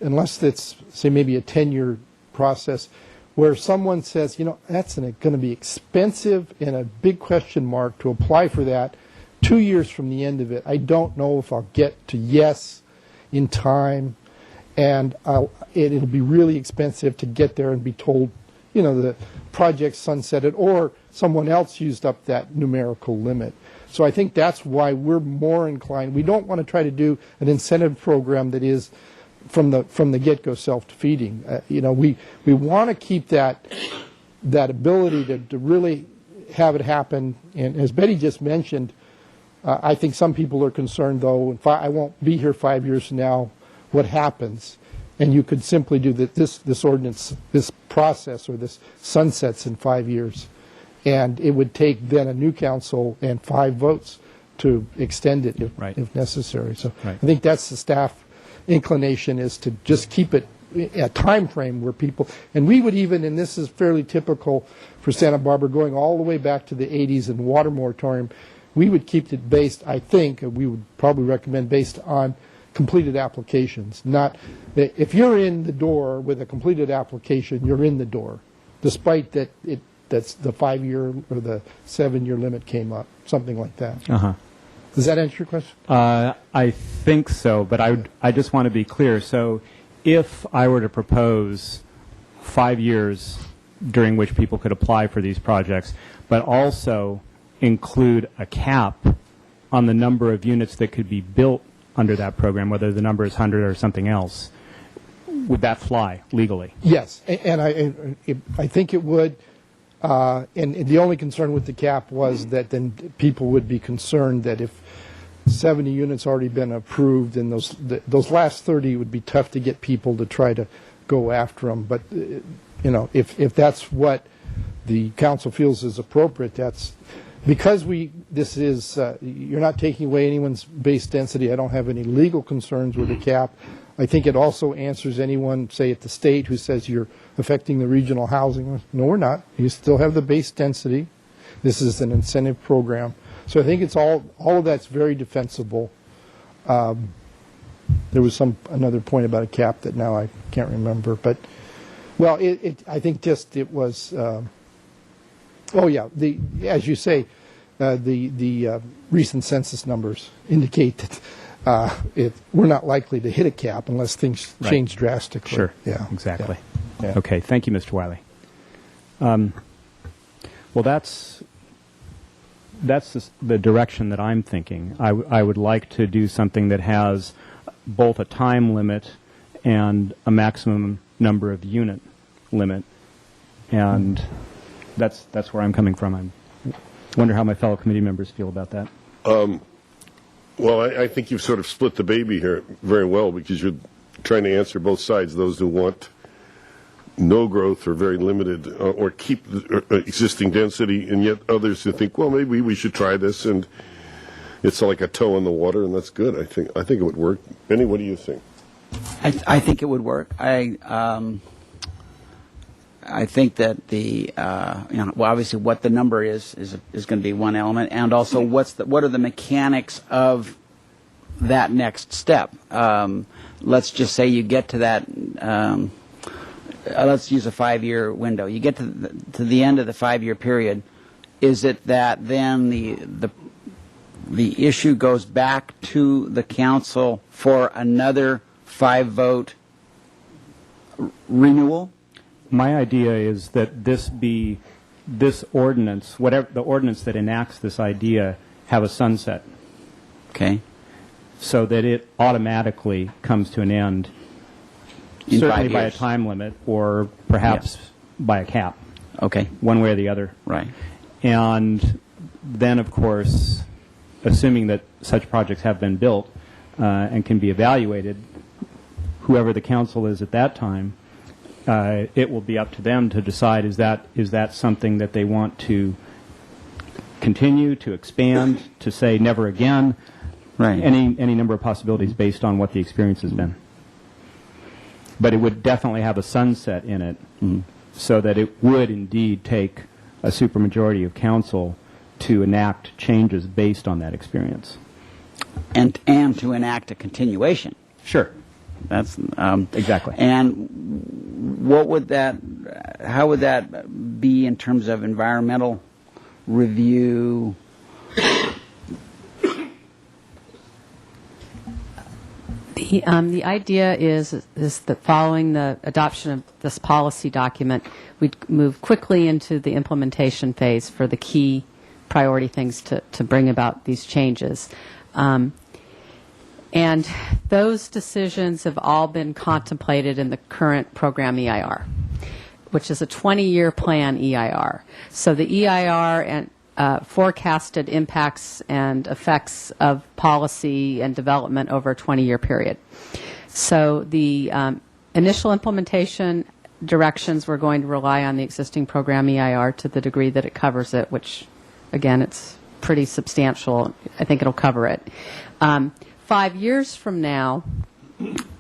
unless it's, say, maybe a 10-year process, where someone says, that's going to be expensive and a big question mark to apply for that 2 years from the end of it. I don't know if I'll get to yes in time, and it'll be really expensive to get there and be told, the project sunsetted or someone else used up that numerical limit. So I think that's why we're more inclined. We don't want to try to do an incentive program that is from the get-go self-defeating. We want to keep that ability to really have it happen. And as Betty just mentioned, I think some people are concerned, though, I won't be here 5 years from now, what happens? And you could simply do this ordinance, this process, or this sunsets in 5 years. And it would take then a new council and 5 votes to extend it if necessary. So I think that's the staff inclination, is to just keep it a time frame where people, and we would even, and this is fairly typical for Santa Barbara, going all the way back to the 80s and water moratorium, we would keep it based, I think, we would probably recommend based on completed applications. Not if you're in the door with a completed application, you're in the door, despite that's the 5-year or the 7-year limit came up, something like that. Does that answer your question? I think so, but I just want to be clear. So if I were to propose 5 years during which people could apply for these projects, but also include a cap on the number of units that could be built under that program, whether the number is 100 or something else, would that fly legally? Yes, and I think it would. And the only concern with the cap was that then people would be concerned that if 70 units already been approved, and those last 30 would be tough to get people to try to go after them. But if that's what the council feels is appropriate, that's because this is you're not taking away anyone's base density. I don't have any legal concerns with the cap. I think it also answers anyone, say at the state, who says you're affecting the regional housing. No, we're not. You still have the base density. This is an incentive program. So I think it's all of that's very defensible. There was another point about a cap that now I can't remember, but well, I think just it was. As you say, the recent census numbers indicate that we're not likely to hit a cap unless things change drastically. Sure. Yeah. Exactly. Yeah. Okay. Thank you, Mr. Wiley. Well, that's the direction that I'm thinking. I would like to do something that has both a time limit and a maximum number of unit limit, and that's where I'm coming from. I wonder how my fellow committee members feel about that. Well, I think you've sort of split the baby here very well, because you're trying to answer both sides, those who want no growth or very limited or keep the existing density, and yet others who think, well, maybe we should try this, and it's like a toe in the water, and that's good. I think it would work. Benny, what do you think? I think it would work. I think that obviously what the number is going to be one element, and also what are the mechanics of that next step. Let's just say you get to that. Let's use a 5-year window. You get to the end of the 5-year period. Is it that then the issue goes back to the council for another 5-vote renewal? My idea is that this ordinance, whatever the ordinance that enacts this idea, have a sunset. Okay. So that it automatically comes to an end, In certainly 5 by a years. time limit or perhaps by a cap. Okay. One way or the other. Right. And then, of course, assuming that such projects have been built and can be evaluated, whoever the council is at that time it will be up to them to decide is that something that they want to continue, to expand, to say never again. Right. Any number of possibilities based on what the experience has been. But it would definitely have a sunset in it, so that it would indeed take a supermajority of council to enact changes based on that experience. And to enact a continuation. Sure. That's Exactly. And what would that? How would that be in terms of environmental review? The idea is that following the adoption of this policy document, we'd move quickly into the implementation phase for the key priority things to bring about these changes. And those decisions have all been contemplated in the current program EIR, which is a 20-year plan EIR. So the EIR and forecasted impacts and effects of policy and development over a 20-year period. So the initial implementation directions, we're going to rely on the existing program EIR to the degree that it covers it, which, again, it's pretty substantial. I think it'll cover it. 5 years from now,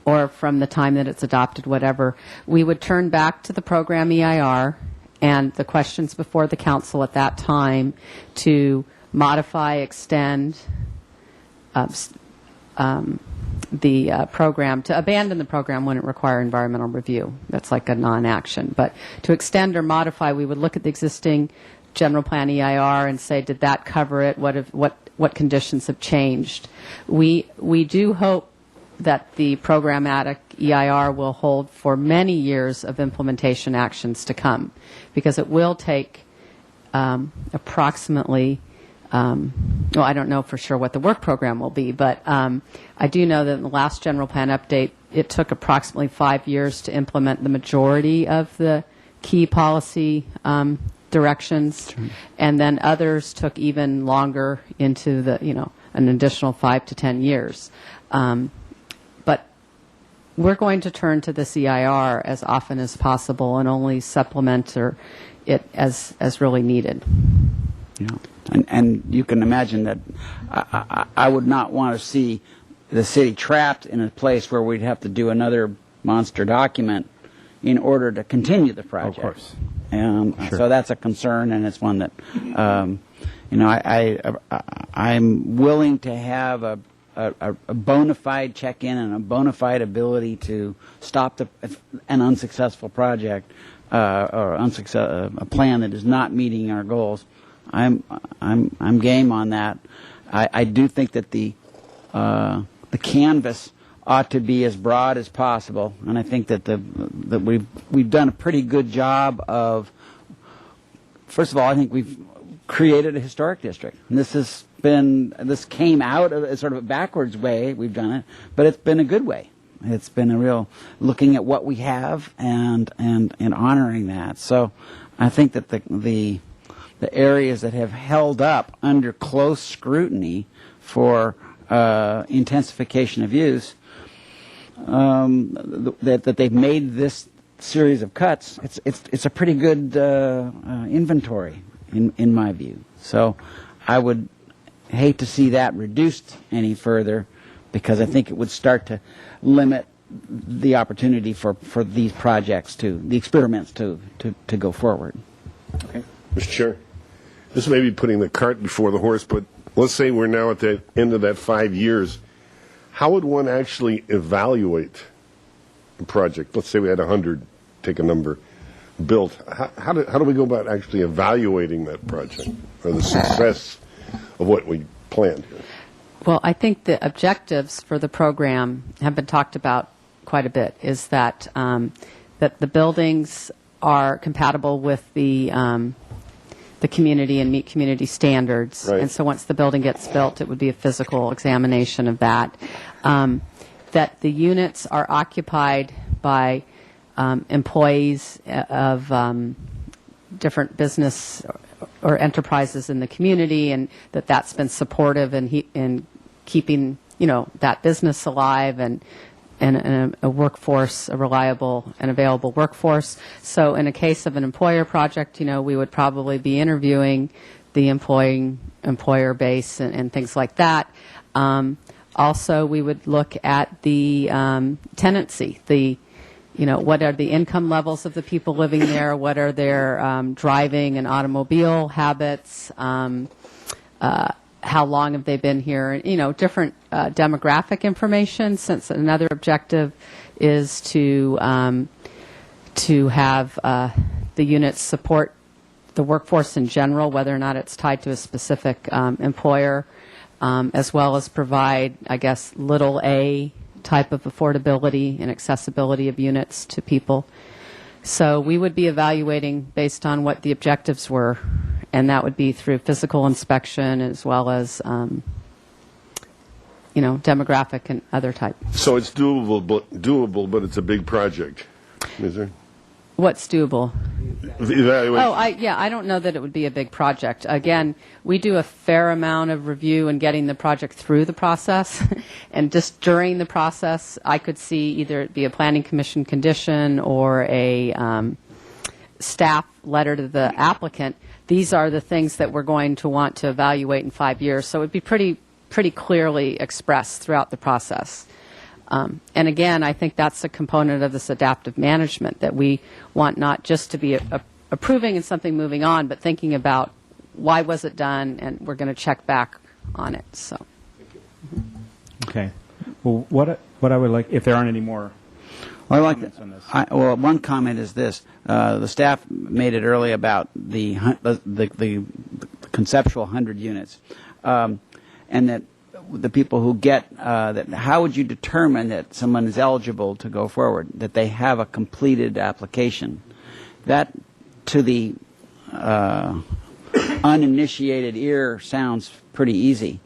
or from the time that it's adopted, whatever, we would turn back to the program EIR and the questions before the council at that time to modify, extend the program, to abandon the program wouldn't require environmental review. That's like a non-action. But to extend or modify, we would look at the existing general plan EIR and say, did that cover it? What conditions have changed? We do hope that the programmatic EIR will hold for many years of implementation actions to come, because it will take approximately, well, I don't know for sure what the work program will be, but I do know that in the last general plan update, it took approximately 5 years to implement the majority of the key policy directions, sure. And then others took even longer, into the, an additional 5 to 10 years. But we're going to turn to this EIR as often as possible and only supplement it as really needed. Yeah, and you can imagine that I would not want to see the city trapped in a place where we'd have to do another monster document in order to continue the project. Of course. Sure. So that's a concern, and it's one that, I'm willing to have a bona fide check-in and a bona fide ability to stop an unsuccessful project or a plan that is not meeting our goals. I'm game on that. I do think that the canvas ought to be as broad as possible, and I think that that we've done a pretty good job of. First of all, I think we've created a historic district, and this came out of a sort of a backwards way. We've done it, but it's been a good way. It's been a real looking at what we have and honoring that. So, I think that the areas that have held up under close scrutiny for intensification of use. That they've made this series of cuts, it's a pretty good inventory in my view. So I would hate to see that reduced any further, because I think it would start to limit the opportunity for these projects the experiments to go forward. Okay. Mr. Chair, this may be putting the cart before the horse, but let's say we're now at the end of that 5 years. How would one actually evaluate a project? Let's say we had 100, take a number, built. How do we go about actually evaluating that project or the success of what we planned here? Well, I think the objectives for the program have been talked about quite a bit. Is that that the buildings are compatible with the community and meet community standards. Right. And so once the building gets built, it would be a physical examination of that. That the units are occupied by employees of different business or enterprises in the community, and that's been supportive in keeping that business alive and a workforce, a reliable and available workforce. So in a case of an employer project, we would probably be interviewing the employer base and things like that. Also, we would look at the tenancy, what are the income levels of the people living there, what are their driving and automobile habits, how long have they been here, different demographic information, since another objective is to have the units support the workforce in general, whether or not it's tied to a specific employer, as well as provide, I guess, little a type of affordability and accessibility of units to people. So we would be evaluating based on what the objectives were, and that would be through physical inspection as well as, demographic and other type. So it's doable, but it's a big project. Is there? What's doable? Evaluation. Oh, I don't know that it would be a big project. Again, we do a fair amount of review and getting the project through the process. And just during the process, I could see either it be a planning commission condition or a staff letter to the applicant. These are the things that we're going to want to evaluate in 5 years. So it would be pretty clearly expressed throughout the process. And again, I think that's a component of this adaptive management, that we want not just to be approving and something moving on, but thinking about why was it done, and we're going to check back on it. So. Okay. Well, what I would like, if there aren't any more comments on this. Well, one comment is this: the staff made it early about the conceptual 100 units, and that the people who get that. How would you determine that someone is eligible to go forward? That they have a completed application. That, to the uninitiated ear, sounds pretty easy,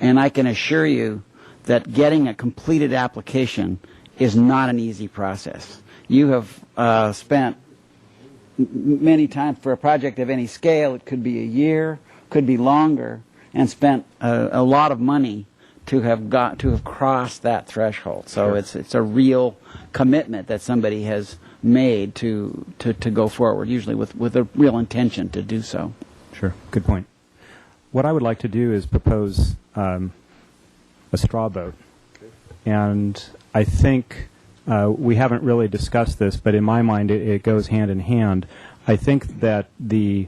and I can assure you that getting a completed application is not an easy process. You have spent many times for a project of any scale. It could be a year, could be longer, and spent a lot of money to have crossed that threshold. So it's a real commitment that somebody has made to go forward, usually with a real intention to do so. Sure. Good point. What I would like to do is propose a straw vote. And I think we haven't really discussed this, but in my mind it goes hand in hand. I think that the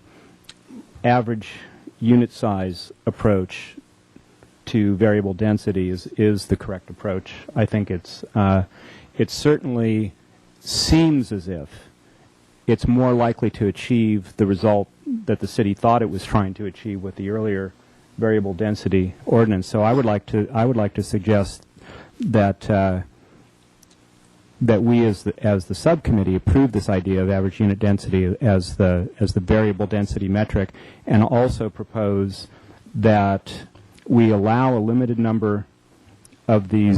average unit size approach to variable density is the correct approach. I think it certainly seems as if it's more likely to achieve the result that the city thought it was trying to achieve with the earlier variable density ordinance. So I would like to suggest that that we as the subcommittee approve this idea of average unit density as the variable density metric, and also propose that we allow a limited number of the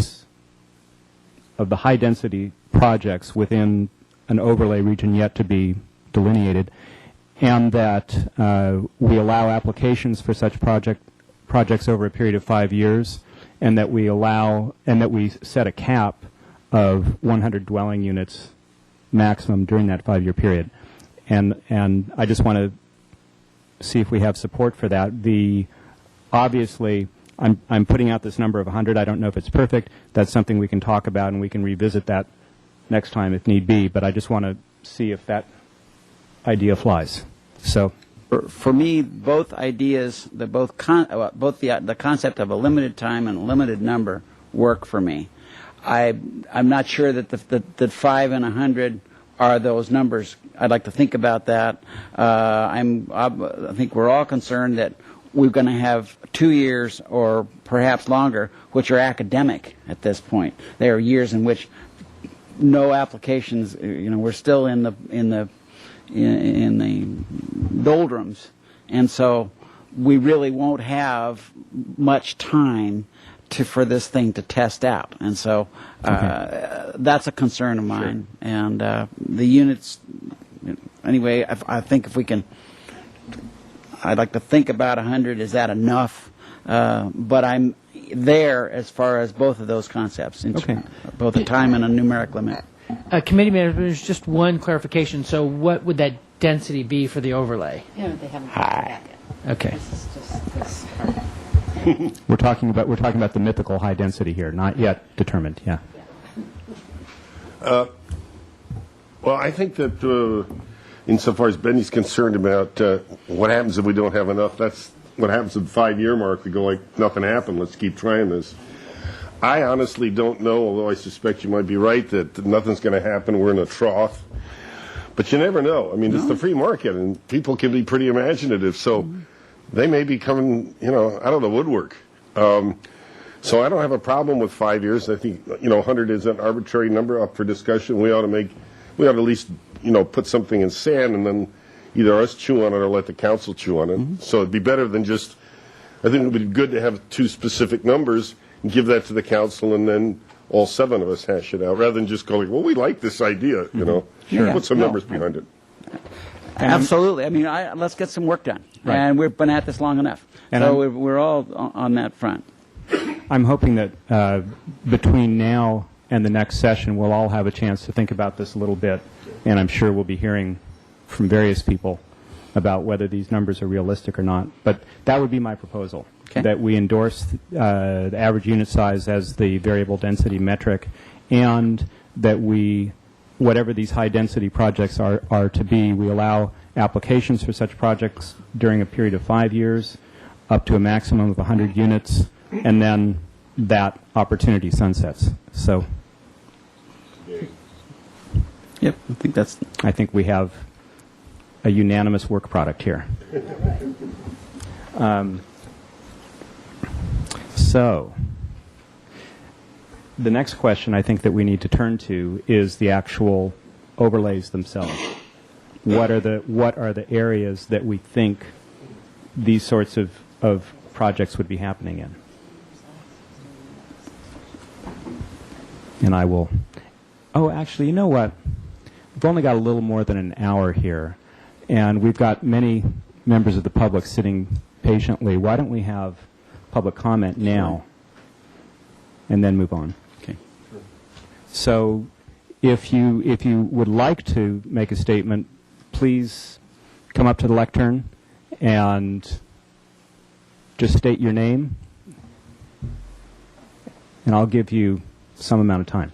high density projects within an overlay region yet to be delineated, and that we allow applications for such projects over a period of 5 years, and that we set a cap of 100 dwelling units maximum during that 5-year period. And I just want to see if we have support for that. Obviously, I'm putting out this number of 100. I don't know if it's perfect. That's something we can talk about, and we can revisit that next time if need be. But I just want to see if that idea flies. So, for me, both ideas, the concept of a limited time and a limited number work for me. I'm not sure that that 5 and 100 are those numbers. I'd like to think about that. I think we're all concerned that we're going to have 2 years or perhaps longer, which are academic at this point. They are years in which no applications. We're still in the doldrums, and so we really won't have much time for this thing to test out, and so that's a concern of mine. Sure. And the units, anyway, I think if we can, I'd like to think about 100. Is that enough? But I'm there as far as both of those concepts, Okay. both a time and a numeric limit. Committee members, just one clarification. So what would that density be for the overlay? Yeah, they haven't got to that yet. Okay. This is just this part. We're talking about the mythical high density here, not yet determined. Yeah. Well, I think that insofar as Benny's concerned about what happens if we don't have enough, that's what happens at the 5-year mark. We go like, nothing happened, let's keep trying this. I honestly don't know, although I suspect you might be right, that nothing's going to happen, we're in a trough. But you never know. I mean, it's the free market, and people can be pretty imaginative, so they may be coming, out of the woodwork. So I don't have a problem with 5 years. I think, 100 is an arbitrary number up for discussion. We ought to at least, put something in sand and then either us chew on it or let the council chew on it. So it'd be better than just, I think it would be good to have 2 specific numbers and give that to the council and then all 7 of us hash it out rather than just going, well, we like this idea, Sure. Put some numbers behind it. Absolutely. I mean, let's get some work done. Right. And we've been at this long enough. And So we're all on that front. I'm hoping that between now and the next session, we'll all have a chance to think about this a little bit, and I'm sure we'll be hearing from various people about whether these numbers are realistic or not. But that would be my proposal, Okay. that we endorse the average unit size as the variable density metric, and that we, whatever these high-density projects are to be, we allow applications for such projects during a period of 5 years, up to a maximum of 100 units, and then that opportunity sunsets. So Yep, I think we have a unanimous work product here. So the next question I think that we need to turn to is the actual overlays themselves. What are the areas that we think these sorts of projects would be happening in? And I will... Oh, actually, you know what? We've only got a little more than an hour here, and we've got many members of the public sitting patiently. Why don't we have public comment now and then move on? Okay. So if you would like to make a statement, please come up to the lectern and just state your name, and I'll give you some amount of time.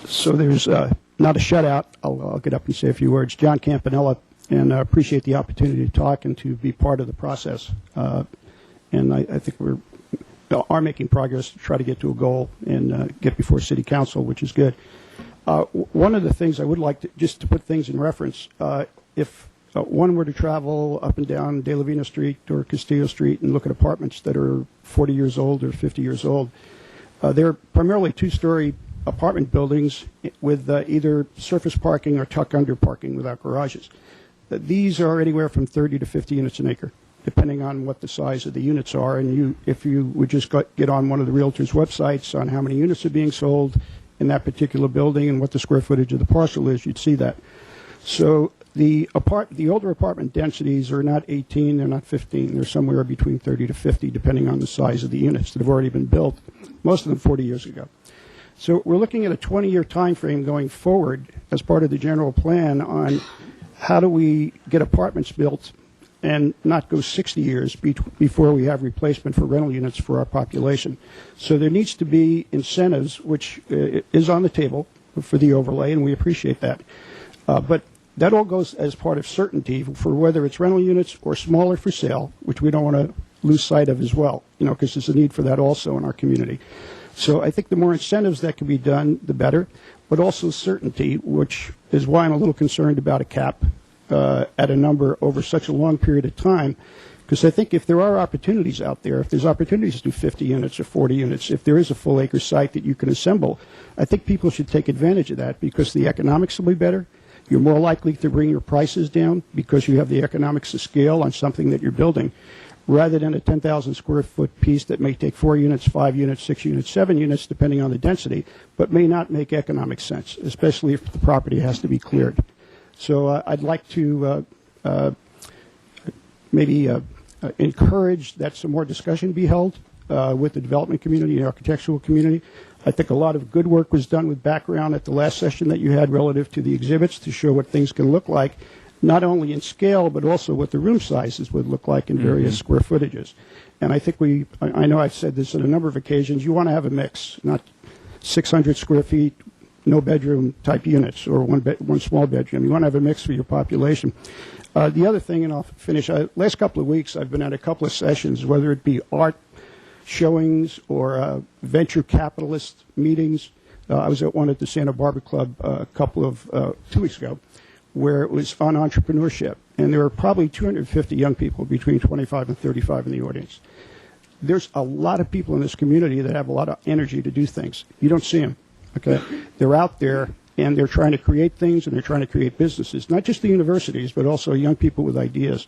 So there's not a shutout. I'll get up and say a few words. John Campanella, and I appreciate the opportunity to talk and to be part of the process. And I think we are making progress to try to get to a goal and get before City Council, which is good. One of the things I would like to, just to put things in reference, if one were to travel up and down De La Vina Street or Castillo Street and look at apartments that are 40 years old or 50 years old, they're primarily 2-story apartment buildings with either surface parking or tuck-under parking without garages. These are anywhere from 30 to 50 units an acre, depending on what the size of the units are. And if you would just get on one of the realtors' websites on how many units are being sold in that particular building and what the square footage of the parcel is, you'd see that. So the older apartment densities are not 18, they're not 15. They're somewhere between 30 to 50, depending on the size of the units that have already been built, most of them 40 years ago. So we're looking at a 20-year time frame going forward as part of the general plan on how do we get apartments built and not go 60 years before we have replacement for rental units for our population. So there needs to be incentives, which is on the table for the overlay, and we appreciate that. But that all goes as part of certainty for whether it's rental units or smaller for sale, which we don't want to lose sight of as well, because there's a need for that also in our community. So I think the more incentives that can be done, the better, but also certainty, which is why I'm a little concerned about a cap at a number over such a long period of time, because I think if there are opportunities out there, if there's opportunities to do 50 units or 40 units, if there is a full acre site that you can assemble, I think people should take advantage of that because the economics will be better. You're more likely to bring your prices down because you have the economics of scale on something that you're building, rather than a 10,000 square foot piece that may take 4 units, 5 units, 6 units, 7 units, depending on the density, but may not make economic sense, especially if the property has to be cleared. So I'd like to maybe encourage that some more discussion be held with the development community and architectural community. I think a lot of good work was done with background at the last session that you had relative to the exhibits to show what things can look like, not only in scale, but also what the room sizes would look like in various square footages. And I think I know I've said this on a number of occasions, you want to have a mix, not 600 square feet, no bedroom type units, or one small bedroom. You want to have a mix for your population. The other thing, and I'll finish, last couple of weeks I've been at a couple of sessions, whether it be art showings or venture capitalist meetings. I was at one at the Santa Barbara Club a couple of 2 weeks ago, where it was on entrepreneurship, and there were probably 250 young people between 25 and 35 in the audience. There's a lot of people in this community that have a lot of energy to do things. You don't see them, okay? They're out there, and they're trying to create things, and they're trying to create businesses, not just the universities, but also young people with ideas.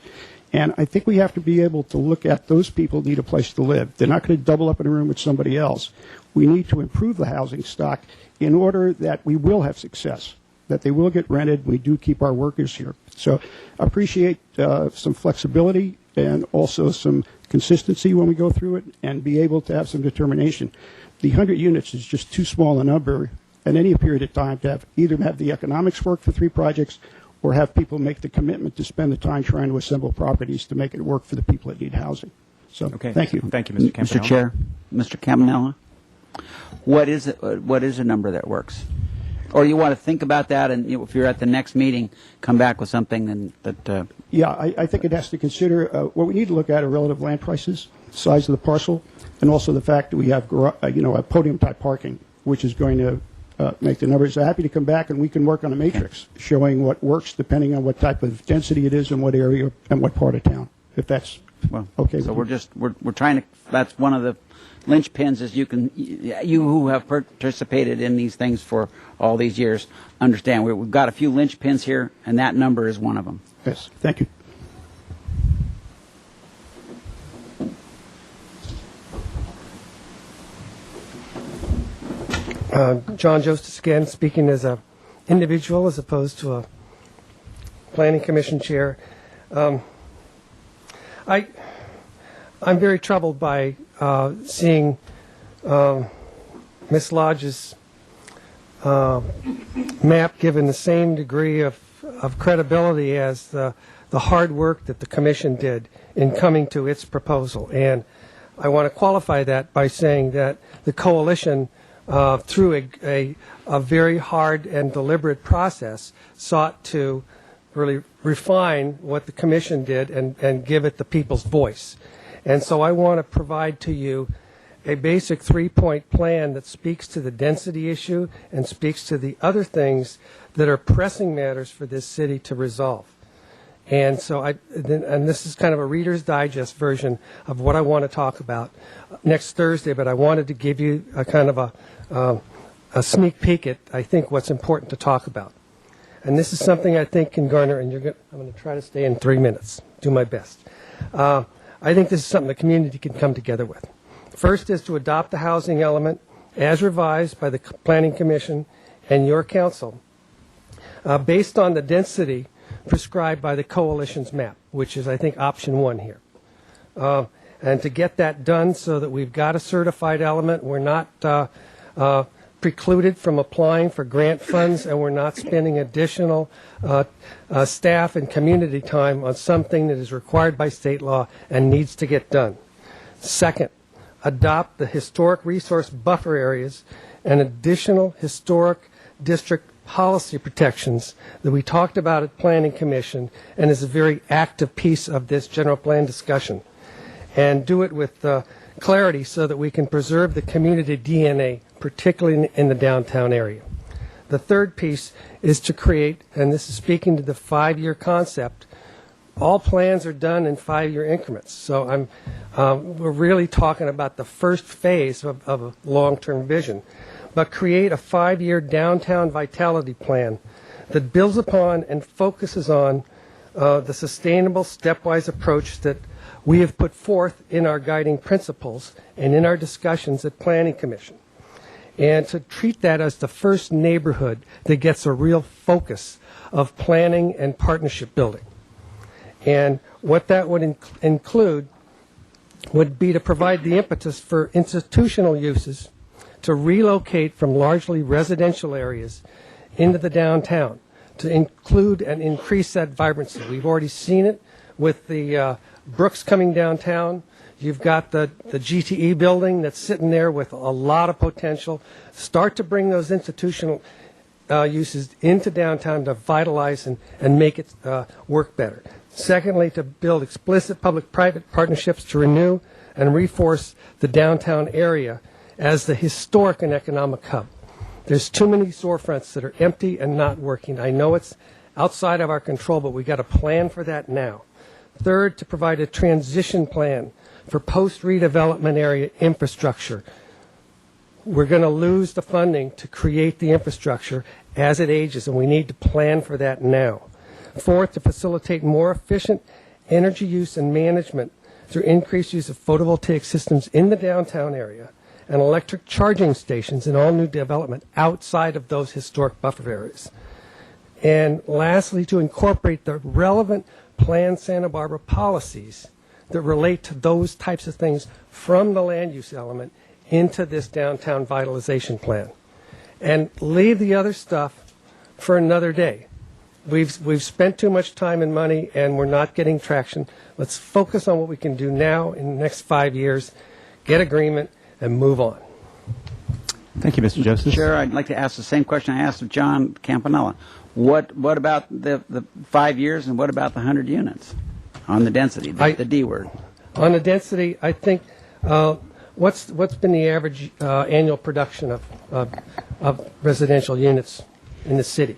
And I think we have to be able to look at those people need a place to live. They're not going to double up in a room with somebody else. We need to improve the housing stock in order that we will have success, that they will get rented. We do keep our workers here. So appreciate some flexibility and also some consistency when we go through it, and be able to have some determination. The 100 units is just too small a number at any period of time to either have the economics work for 3 projects or have people make the commitment to spend the time trying to assemble properties to make it work for the people that need housing. So, Okay. thank you. Thank you, Mr. Campanella. Mr. Chair, Mr. Campanella, what is a number that works? Or you want to think about that, and if you're at the next meeting, come back with something that. Yeah, I think it has to consider what we need to look at are relative land prices, size of the parcel, and also the fact that we have a podium-type parking, which is going to make the numbers. So happy to come back, and we can work on a matrix showing what works depending on what type of density it is in what area and what part of town, if that's okay. So we're trying to. That's one of the linchpins is you who have participated in these things for all these years understand we've got a few linchpins here, and that number is one of them. Yes, thank you. John Jostis again, speaking as an individual as opposed to a planning commission chair. I'm very troubled by seeing Ms. Lodge's map given the same degree of credibility as the hard work that the commission did in coming to its proposal. And I want to qualify that by saying that the coalition, through a very hard and deliberate process, sought to really refine what the commission did and give it the people's voice. And so I want to provide to you a basic 3-point plan that speaks to the density issue and speaks to the other things that are pressing matters for this city to resolve. And so and this is kind of a Reader's Digest version of what I want to talk about next Thursday, but I wanted to give you a kind of a sneak peek at, I think, what's important to talk about. And this is something I think can garner, and I'm going to try to stay in 3 minutes, do my best. I think this is something the community can come together with. First is to adopt the housing element as revised by the Planning Commission and your council based on the density prescribed by the coalition's map, which is, I think, option 1 here. And to get that done so that we've got a certified element, we're not precluded from applying for grant funds, and we're not spending additional staff and community time on something that is required by state law and needs to get done. Second, adopt the historic resource buffer areas and additional historic district policy protections that we talked about at Planning Commission and is a very active piece of this general plan discussion. And do it with clarity so that we can preserve the community DNA, particularly in the downtown area. The third piece is to create, and this is speaking to the 5-year concept, all plans are done in 5-year increments. So we're really talking about the first phase of a long-term vision. But create a 5-year downtown vitality plan that builds upon and focuses on the sustainable stepwise approach that we have put forth in our guiding principles and in our discussions at Planning Commission. and to treat that as the first neighborhood that gets a real focus of planning and partnership building. And what that would include would be to provide the impetus for institutional uses to relocate from largely residential areas into the downtown, to include and increase that vibrancy. We've already seen it with the Brooks coming downtown. You've got the GTE building that's sitting there with a lot of potential. Start to bring those institutional uses into downtown to vitalize and make it work better. Secondly, to build explicit public-private partnerships to renew and reinforce the downtown area as the historic and economic hub. There's too many storefronts that are empty and not working. I know it's outside of our control, but we've got to plan for that now. Third, to provide a transition plan for post-redevelopment area infrastructure. We're going to lose the funding to create the infrastructure as it ages, and we need to plan for that now. Fourth, to facilitate more efficient energy use and management through increased use of photovoltaic systems in the downtown area and electric charging stations in all new development outside of those historic buffer areas. And lastly, to incorporate the relevant Plan Santa Barbara policies that relate to those types of things from the land use element into this downtown vitalization plan. And leave the other stuff for another day. We've spent too much time and money, and we're not getting traction. Let's focus on what we can do now in the next 5 years, get agreement, and move on. Thank you, Mr. Joseph. Chair, I'd like to ask the same question I asked of John Campanella. What about the 5 years, and what about the 100 units on the density, the D word? On the density, I think what's been the average annual production of residential units in the city?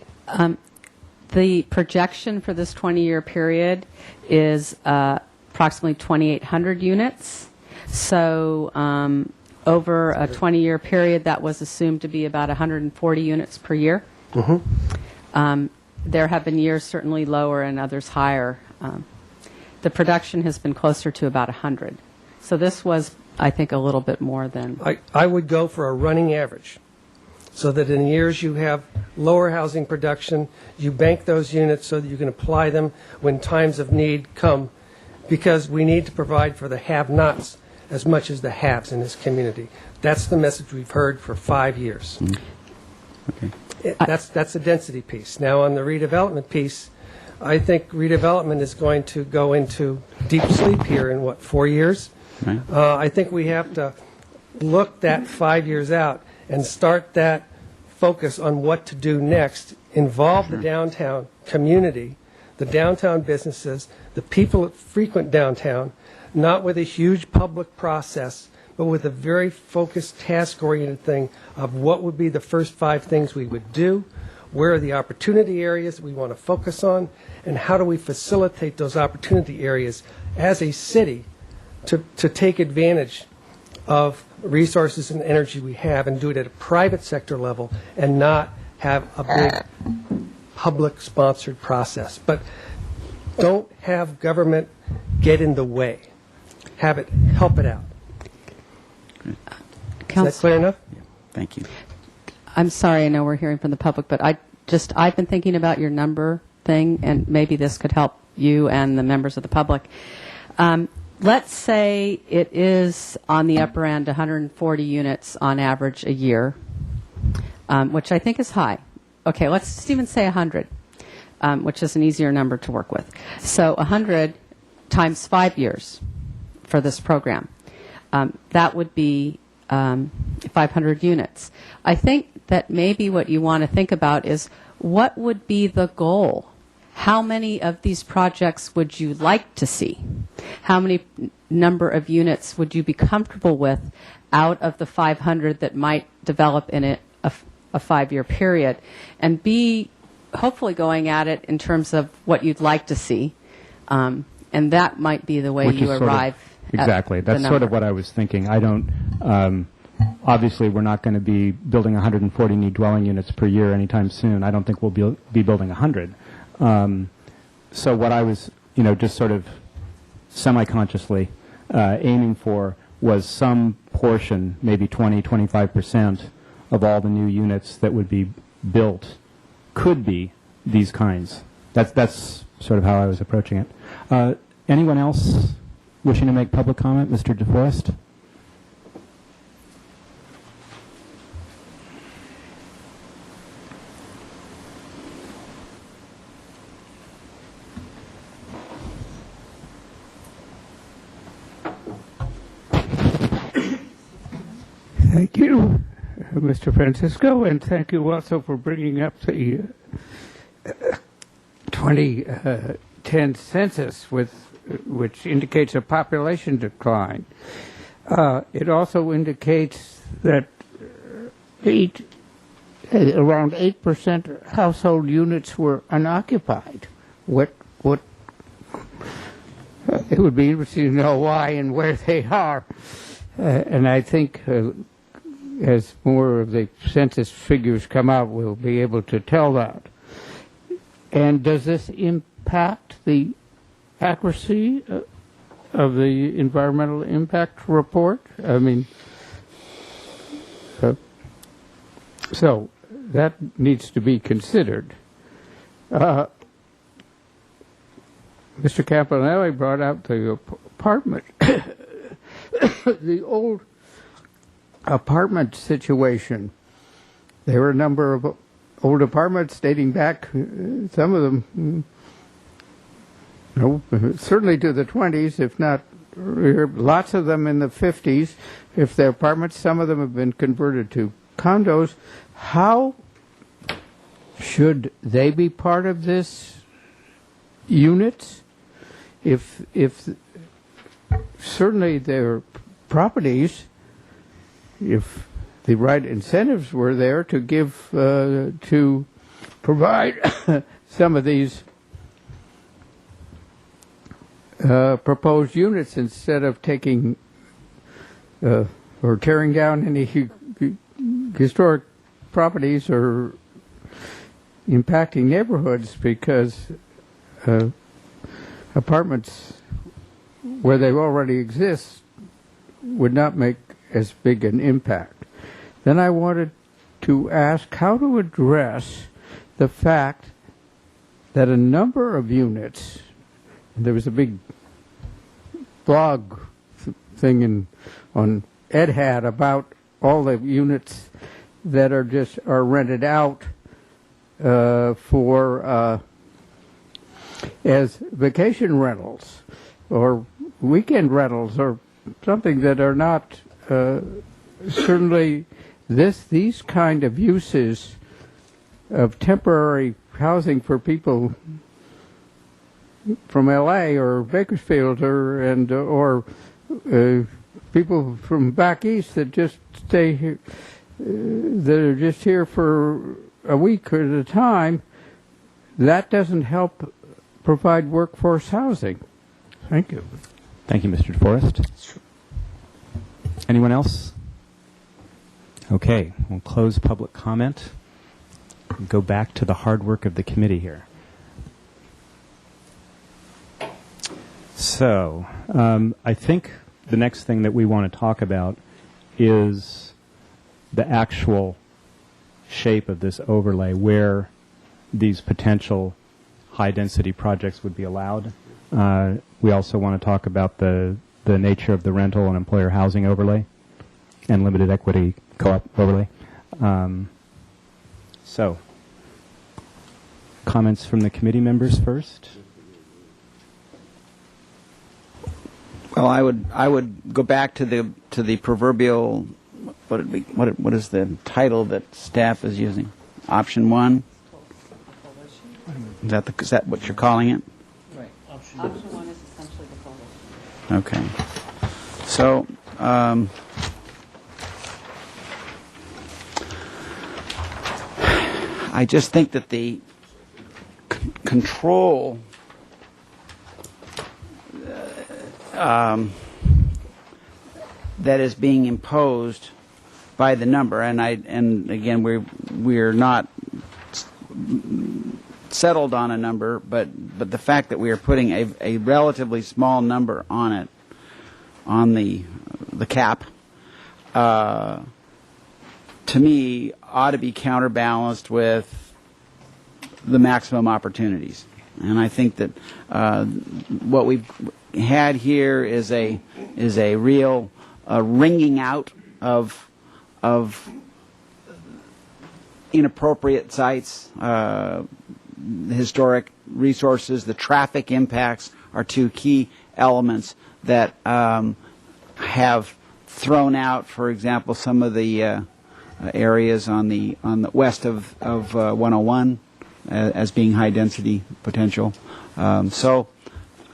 The projection for this 20-year period is approximately 2,800 units. So over a 20-year period, that was assumed to be about 140 units per year. Mm-hmm. There have been years certainly lower and others higher. The production has been closer to about 100. So this was, I think, a little bit more than... I would go for a running average, so that in years you have lower housing production, you bank those units so that you can apply them when times of need come, because we need to provide for the have-nots as much as the haves in this community. That's the message we've heard for 5 years. Okay. That's the density piece. Now on the redevelopment piece, I think redevelopment is going to go into deep sleep here in, 4 years? Right. I think we have to look that 5 years out and start that focus on what to do next, involve the downtown community, the downtown businesses, the people that frequent downtown, not with a huge public process, but with a very focused, task-oriented thing of what would be the first 5 things we would do, where are the opportunity areas we want to focus on, and how do we facilitate those opportunity areas as a city to take advantage of resources and energy we have and do it at a private sector level and not have a big public-sponsored process. But don't have government get in the way. Have it help it out. Is that clear enough? Yeah. Thank you. I'm sorry, I know we're hearing from the public, but I've been thinking about your number thing, and maybe this could help you and the members of the public. Let's say it is on the upper end 140 units on average a year, which I think is high. Okay, let's just even say 100, which is an easier number to work with. So 100 times 5 years for this program. That would be 500 units. I think that maybe what you want to think about is what would be the goal? How many of these projects would you like to see? How many number of units would you be comfortable with out of the 500 that might develop in a 5-year period? And be hopefully going at it in terms of what you'd like to see. And that might be the way Which you is arrive at exactly. That's the sort of number. what I was thinking. I don't... obviously, we're not going to be building 140 new dwelling units per year anytime soon. I don't think we'll be building 100. So what I was, just sort of semi-consciously aiming for was some portion, maybe 20, 25% of all the new units that would be built could be these kinds. That's sort of how I was approaching it. Anyone else wishing to make public comment? Mr. DeForest? Thank you, Mr. Francisco, and thank you also for bringing up the 2010 census, which indicates a population decline. It also indicates that around 8% household units were unoccupied. It would be interesting to know why and where they are. And I think as more of the census figures come out, we'll be able to tell that. And does this impact the accuracy of the environmental impact report? I mean, so that needs to be considered. Mr. Campanelli brought out the apartment, the old apartment situation. There were a number of old apartments dating back, some of them, certainly to the 20s, if not lots of them in the 50s. If they're apartments, some of them have been converted to condos. How should they be part of this units? If certainly their properties, if the right incentives were there to give, to provide some of these proposed units instead of taking or tearing down any historic properties or impacting neighborhoods, because apartments where they already exist would not make as big an impact. Then I wanted to ask how to address the fact that a number of units, there was a big blog thing on Ed Hat about all the units that are rented out for as vacation rentals or weekend rentals or something that are not certainly these kind of uses of temporary housing for people from LA or Bakersfield or people from back east that just stay here, that are just here for a week at a time. That doesn't help provide workforce housing. Thank you. Thank you, Mr. DeForest. Anyone else? Okay, we'll close public comment and go back to the hard work of the committee here. So, I think the next thing that we want to talk about is the actual shape of this overlay, where these potential high-density projects would be allowed. We also want to talk about the nature of the rental and employer housing overlay and limited equity co-op overlay. So, comments from the committee members first. Well, I would go back to the proverbial, what is the title that staff is using? Option 1. Is that what you're calling it? Right. Option 1 is essentially the coalition. Okay. So, I just think that the control that is being imposed by the number, and again we're not settled on a number, but the fact that we are putting a relatively small number on it, on the cap, to to me, ought to be counterbalanced with the maximum opportunities. And I think that what we've had here is a real wringing out of inappropriate sites, historic resources. The traffic impacts are two key elements that have thrown out, for example, some of the areas on the west of 101 as being high density potential. So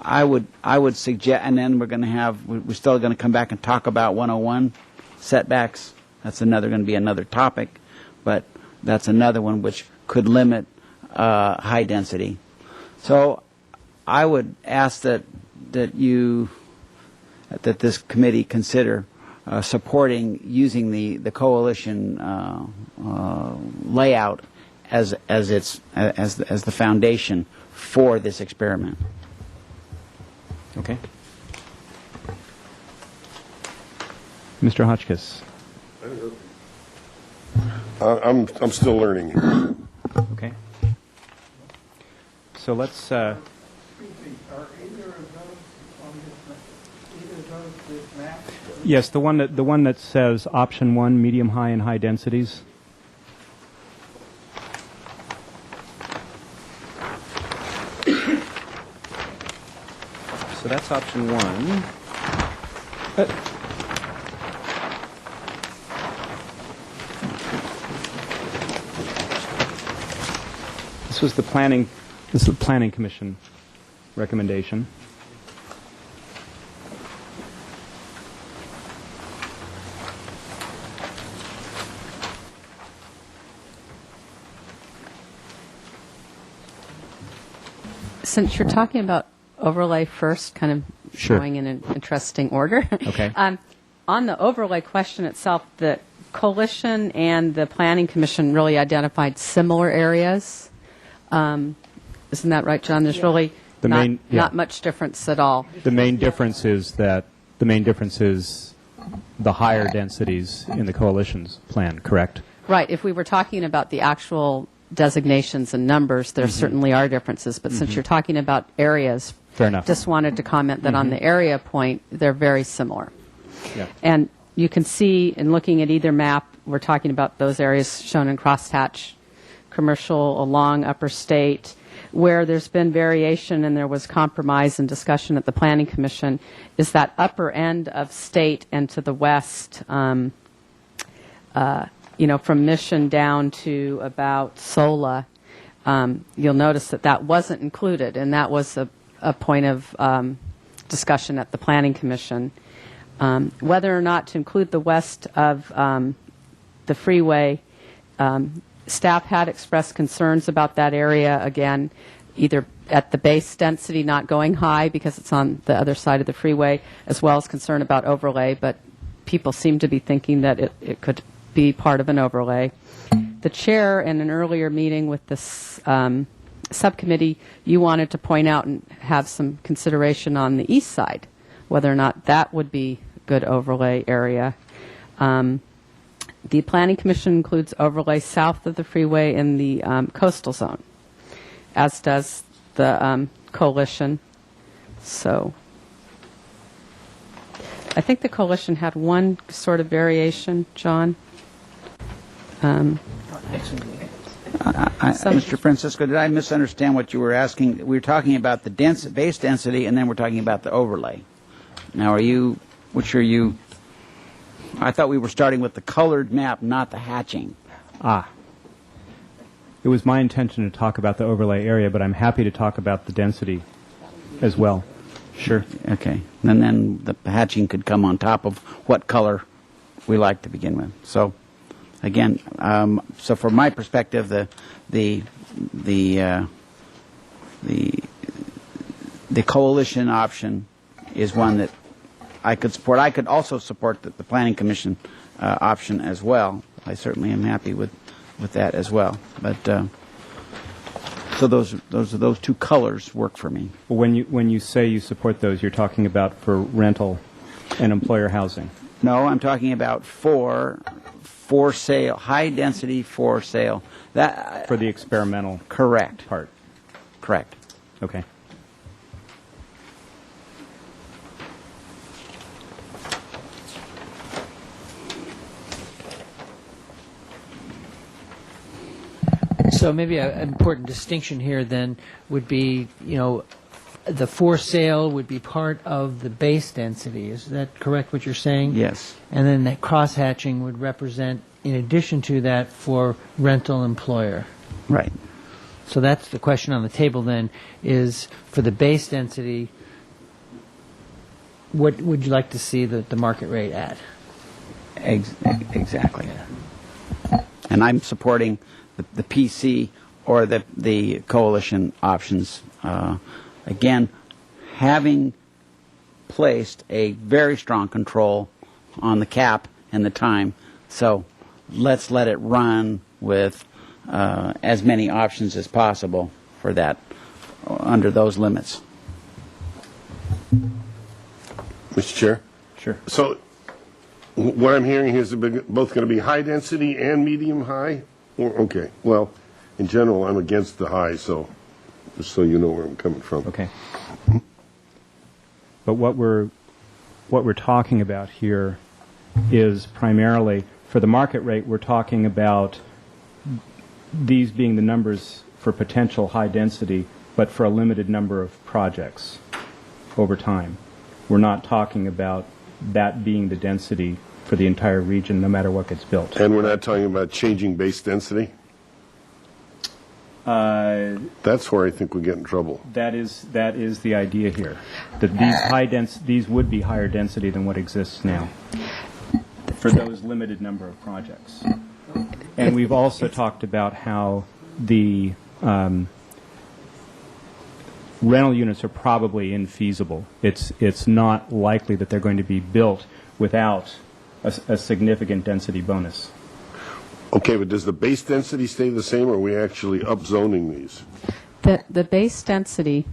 I would suggest, and then we're still going to come back and talk about 101 setbacks. That's going to be another topic, but that's another one which could limit high density. So I would ask that this committee consider supporting using the coalition layout as the foundation for this experiment. Okay. Mr. Hotchkiss. I'm still learning here. Okay. So let's. Are either of those on this map? Yes, the one that says option 1, medium, high, and high densities. So that's option 1. This is the planning commission recommendation. Since you're talking about overlay first, kind of Sure. going in an interesting order. Okay. On the overlay question itself, the coalition and the planning commission really identified similar areas. Isn't that right, John? There's really not much difference at all. The main difference is the higher densities in the coalition's plan, correct? Right. If we were talking about the actual designations and numbers, there certainly are differences. But since you're talking about areas, Fair enough. just wanted to comment that on the area point, they're very similar. Yeah. And you can see in looking at either map, we're talking about those areas shown in crosshatch, commercial along Upper State, where there's been variation and there was compromise and discussion at the Planning Commission, is that upper end of State and to the west, from Mission down to about Sola. You'll notice that wasn't included, and that was a point of discussion at the Planning Commission. Whether or not to include the west of the freeway, staff had expressed concerns about that area, again, either at the base density not going high because it's on the other side of the freeway, as well as concern about overlay, but people seem to be thinking that it could be part of an overlay. The chair, in an earlier meeting with this subcommittee, you wanted to point out and have some consideration on the east side, whether or not that would be a good overlay area. The Planning Commission includes overlay south of the freeway in the coastal zone, as does the coalition. So I think the coalition had one sort of variation, John. Mr. Francisco, did I misunderstand what you were asking? We were talking about the base density, and then we're talking about the overlay. Now, which are you? I thought we were starting with the colored map, not the hatching. It was my intention to talk about the overlay area, but I'm happy to talk about the density as well. Sure. Okay. And then the hatching could come on top of what color we like to begin with. So, again, so from my perspective, the coalition option is one that I could support. I could also support the Planning Commission option as well. I certainly am happy with that as well. But so those two colors work for me. When you say you support those, you're talking about for rental and employer housing. No, I'm talking about for for sale, high density for sale. That For the experimental correct. part. Correct. Okay. So maybe an important distinction here then would be, the for sale would be part of the base density. Is that correct what you're saying? Yes. And then that cross-hatching would represent, in addition to that, for rental employer. Right. So that's the question on the table then, is for the base density, what would you like to see the market rate at? Exactly. And I'm supporting the PC or the coalition options. Again, having placed a very strong control on the cap and the time, so let's let it run with as many options as possible for that under those limits. Mr. Chair? Sure. So what I'm hearing here is they're both going to be high density and medium high? Okay. Well, in general, I'm against the high, so just so you know where I'm coming from. Okay. But what we're talking about here is primarily, for the market rate, we're talking about these being the numbers for potential high density, but for a limited number of projects over time. We're not talking about that being the density for the entire region, no matter what gets built. And we're not talking about changing base density? That's where I think we get in trouble. That is the idea here. That these would be higher density than what exists now for those limited number of projects. And we've also talked about how the rental units are probably infeasible. It's not likely that they're going to be built without a significant density bonus. Okay, but does the base density stay the same, or are we actually upzoning these? The base density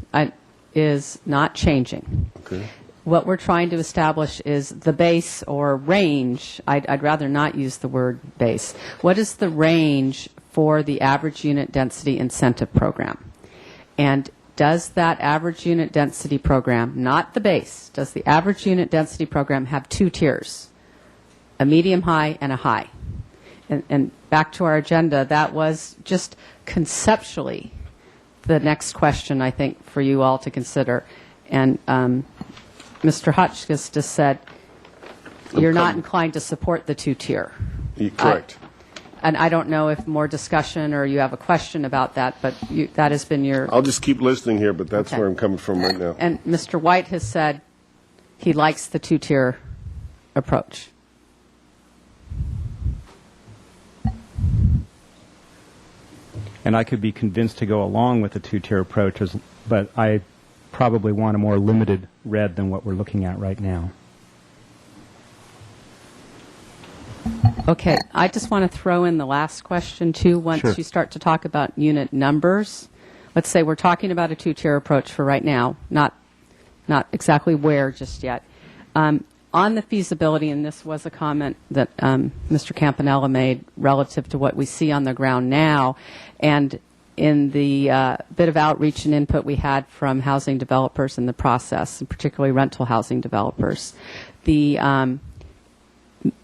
is not changing. Okay. What we're trying to establish is the base or range. I'd rather not use the word base. What is the range for the average unit density incentive program? And does that average unit density program, not the base, does the average unit density program have two tiers, a medium high and a high? And back to our agenda, that was just conceptually the next question, I think, for you all to consider. And Mr. Hotchkiss just said you're not inclined to support the two-tier. Correct. And I don't know if more discussion or you have a question about that, but that has been your... I'll just keep listening here, but that's Okay. where I'm coming from right now. And Mr. White has said he likes the two-tier approach. And I could be convinced to go along with the two-tier approach, but I probably want a more limited red than what we're looking at right now. Okay, I just want to throw in the last question, too, once Sure. you start to talk about unit numbers. Let's say we're talking about a two-tier approach for right now, not exactly where just yet. On the feasibility, and this was a comment that Mr. Campanella made relative to what we see on the ground now, and in the bit of outreach and input we had from housing developers in the process, and particularly rental housing developers, the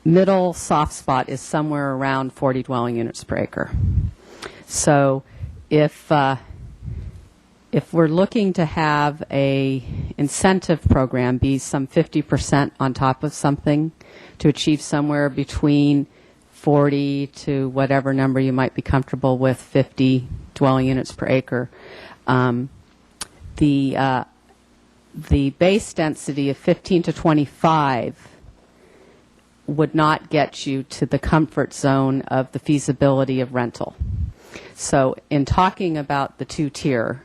middle soft spot is somewhere around 40 dwelling units per acre. So if we're looking to have a incentive program be some 50% on top of something to achieve somewhere between 40 to whatever number you might be comfortable with, 50 dwelling units per acre, the base density of 15 to 25 would not get you to the comfort zone of the feasibility of rental. So in talking about the two-tier,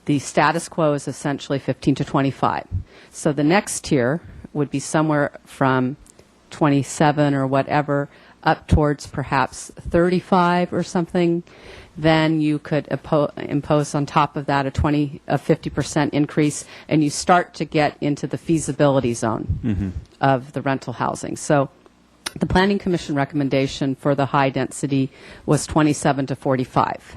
the status quo is essentially 15 to 25. So the next tier would be somewhere from 27 or whatever up towards perhaps 35 or something. Then you could impose on top of that a 50% increase, and you start to get into the feasibility zone of the rental housing. So the Planning Commission recommendation for the high density was 27 to 45.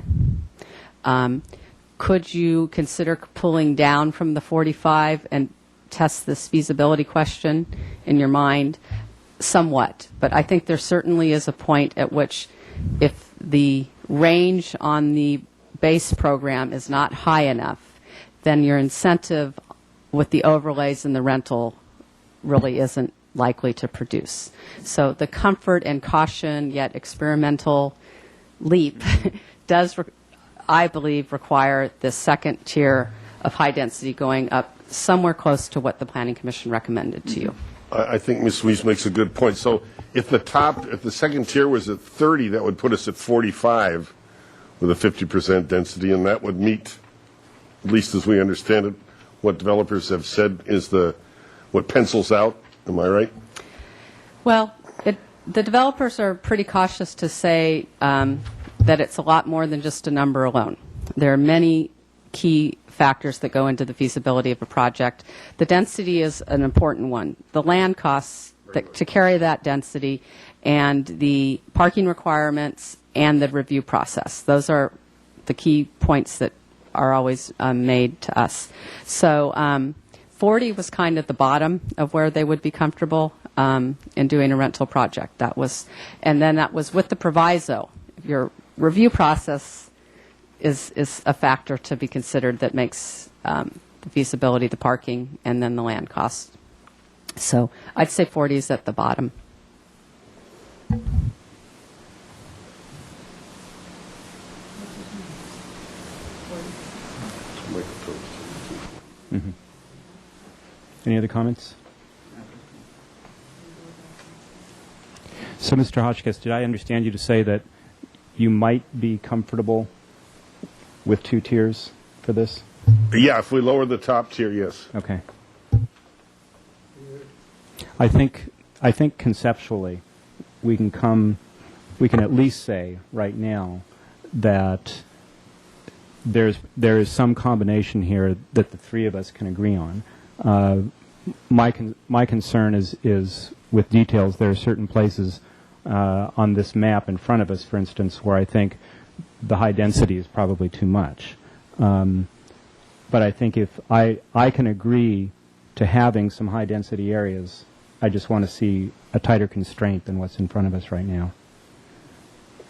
Could you consider pulling down from the 45 and test this feasibility question in your mind? Somewhat, but I think there certainly is a point at which if the range on the base program is not high enough, then your incentive with the overlays and the rental really isn't likely to produce. So the comfort and caution yet experimental leap does, I believe, require the second tier of high density going up somewhere close to what the Planning Commission recommended to you. I think Ms. Weiss makes a good point. So if the second tier was at 30, that would put us at 45 with a 50% density, and that would meet, at least as we understand it, what developers have said is what pencils out. Am I right? Well, the developers are pretty cautious to say that it's a lot more than just a number alone. There are many key factors that go into the feasibility of a project. The density is an important one. The land costs to carry that density and the parking requirements and the review process. Those are the key points that are always made to us. So 40 was kind of the bottom of where they would be comfortable in doing a rental project. And then that was with the proviso. Your review process is a factor to be considered that makes the feasibility, the parking, and then the land cost. So I'd say 40 is at the bottom. Mm-hmm. Any other comments? So, Mr. Hotchkiss, did I understand you to say that you might be comfortable with 2 tiers for this? Yeah, if we lower the top tier, yes. Okay. I think conceptually we can at least say right now that there is some combination here that the three of us can agree on. My concern is with details. There are certain places on this map in front of us, for instance, where I think the high density is probably too much. But I think if I can agree to having some high density areas, I just want to see a tighter constraint than what's in front of us right now.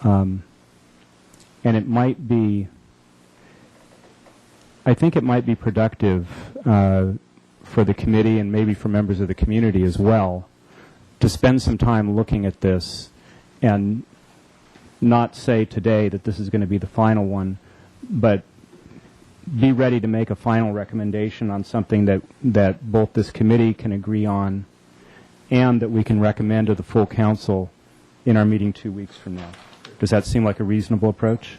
And it might be, I think it might be productive for the committee and maybe for members of the community as well to spend some time looking at this and not say today that this is going to be the final one, but be ready to make a final recommendation on something that both this committee can agree on and that we can recommend to the full council in our meeting 2 weeks from now. Does that seem like a reasonable approach?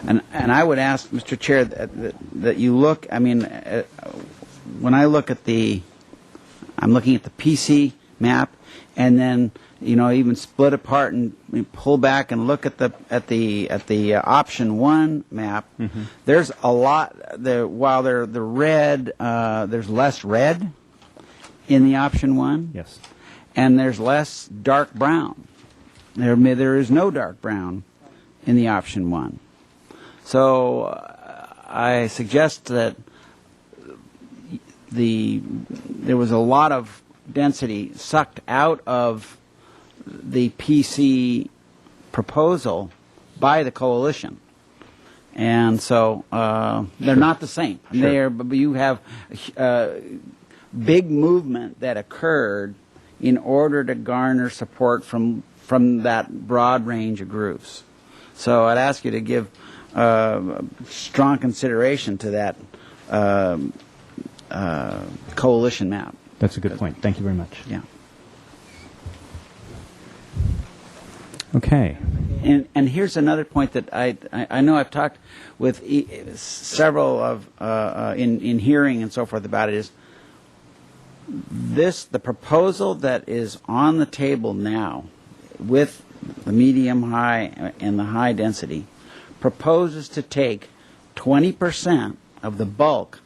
And I would ask, Mr. Chair, that you look, I mean, when I look at I'm looking at the PC map, and then, you know, even split apart and pull back and look at the option 1 map. Mm-hmm. There's a lot there. While the red, there's less red in the option 1. Yes. And there's less dark brown. There is no dark brown in the option 1. So I suggest that there was a lot of density sucked out of the PC proposal by the coalition, and so they're not the same. Sure. You have big movement that occurred in order to garner support from that broad range of groups. So I'd ask you to give strong consideration to that coalition map. That's a good point. Thank you very much. Yeah. Okay. And here's another point that I know I've talked with several of in hearing and so forth about it is the proposal that is on the table now with the medium high and the high density proposes to take 20% of the bulk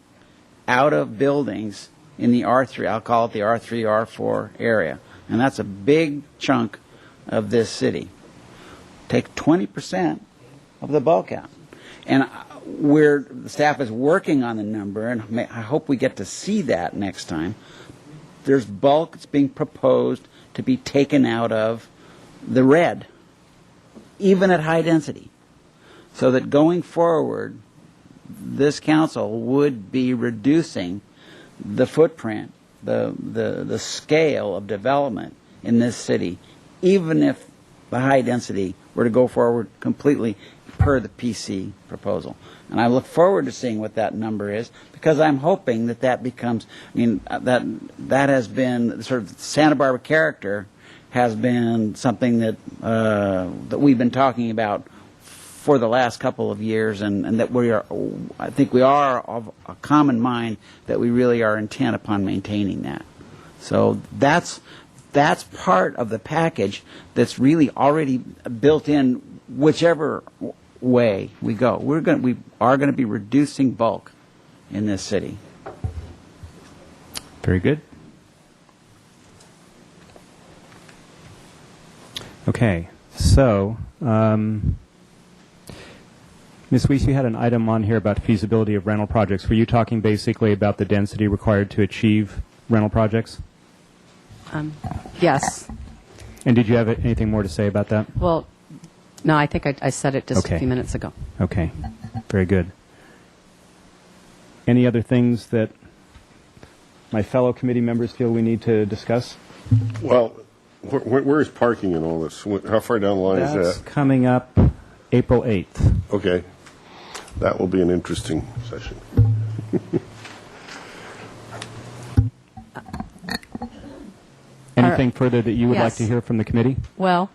out of buildings in the R3, I'll call it the R3, R4 area. And that's a big chunk of this city. Take 20% of the bulk out. And the staff is working on the number, and I hope we get to see that next time. There's bulk that's being proposed to be taken out of the red, even at high density, so that going forward, this council would be reducing the footprint, the scale of development in this city, even if the high density were to go forward completely per the PC proposal. And I look forward to seeing what that number is, because I'm hoping that becomes, that has been sort of Santa Barbara character has been something that that we've been talking about for the last couple of years, and that I think we are of a common mind that we really are intent upon maintaining that. So that's part of the package that's really already built in whichever way we go. We are going to be reducing bulk in this city. Very good. Okay, so Ms. Weiss, you had an item on here about feasibility of rental projects. Were you talking basically about the density required to achieve rental projects? Yes. And did you have anything more to say about that? Well, no, I think I said it just Okay. a few minutes ago. Okay, very good. Any other things that my fellow committee members feel we need to discuss? Well, where is parking in all this? How far down the line is That's that? coming up April 8th. Okay. That will be an interesting session. Anything further that you would like Yes. to hear from the committee? Well,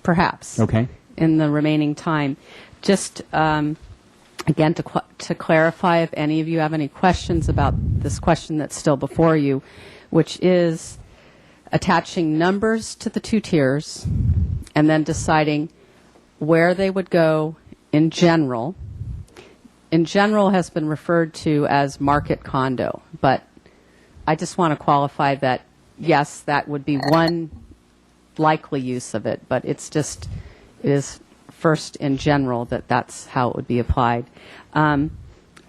perhaps. Okay. In the remaining time. Just, again, to clarify, if any of you have any questions about this question that's still before you, which is attaching numbers to the two tiers and then deciding where they would go in general. In general has been referred to as market condo, but I just want to qualify that, yes, that would be one likely use of it, but it is first in general that's how it would be applied. And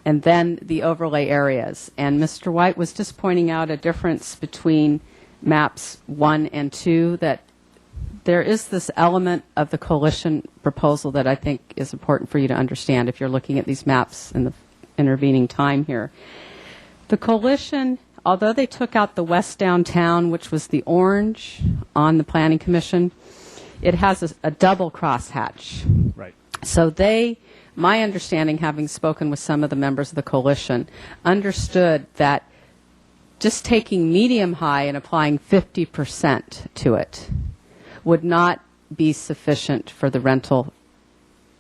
then the overlay areas. And Mr. White was just pointing out a difference between maps 1 and 2, that there is this element of the coalition proposal that I think is important for you to understand if you're looking at these maps in the intervening time here. The coalition, although they took out the west downtown, which was the orange on the Planning Commission, it has a double crosshatch. Right. So my understanding, having spoken with some of the members of the coalition, understood that just taking medium high and applying 50% to it would not be sufficient for the rental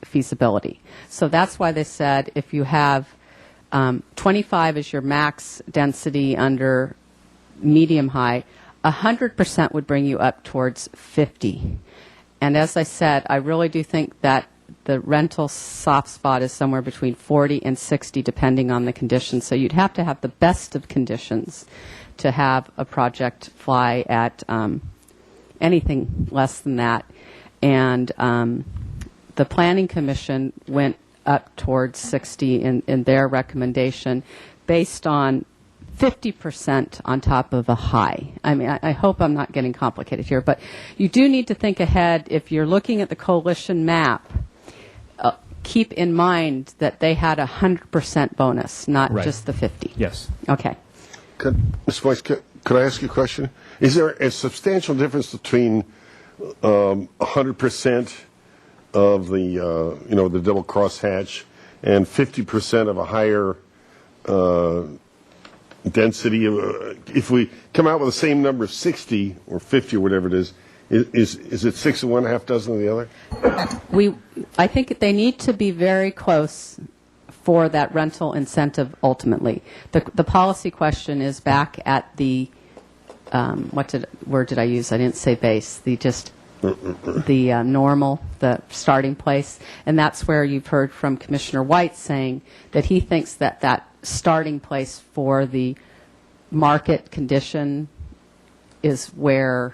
feasibility. So that's why they said if you have 25 as your max density under medium high, 100% would bring you up towards 50. And as I said, I really do think that the rental soft spot is somewhere between 40 and 60 depending on the conditions. So you'd have to have the best of conditions to have a project fly at anything less than that. And the Planning Commission went up towards 60 in their recommendation based on 50% on top of a high. I mean, I hope I'm not getting complicated here, but you do need to think ahead. If you're looking at the coalition map, keep in mind that they had 100% bonus, not Right. just the 50. Yes. Okay. Ms. Weiss, could I ask you a question? Is there a substantial difference between 100% of the the double crosshatch and 50% of a higher density? If we come out with the same number of 60 or 50 or whatever it is it 6 of one, half dozen of the other? I think they need to be very close for that rental incentive ultimately. The policy question is back at the word did I use? I didn't say base. The normal, the starting place, and that's where you've heard from Commissioner White saying that he thinks that starting place for the market condition is where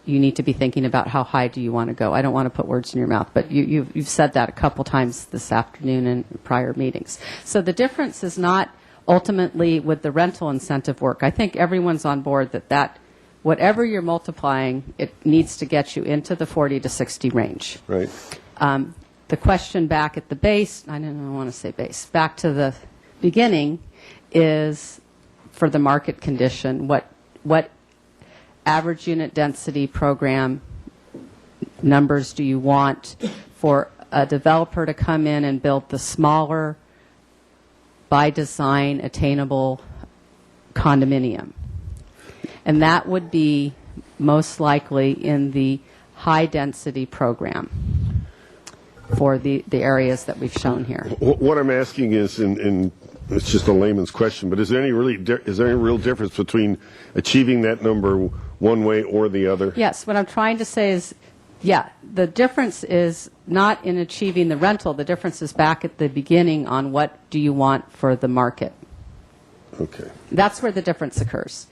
you need to be thinking about how high do you want to go. I don't want to put words in your mouth, but you've said that a couple times this afternoon in prior meetings. So the difference is not ultimately with the rental incentive work. I think everyone's on board that whatever you're multiplying, it needs to get you into the 40 to 60 range. Right. The question back at the base, I don't want to say base, back to the beginning is for the market condition, what average unit density program numbers do you want for a developer to come in and build the smaller, by design, attainable condominium? And that would be most likely in the high density program for the areas that we've shown here. What I'm asking is, and it's just a layman's question, but is there any real difference between achieving that number one way or the other? Yes, what I'm trying to say is, yeah, the difference is not in achieving the rental. The difference is back at the beginning on what do you want for the market. Okay. That's where the difference occurs.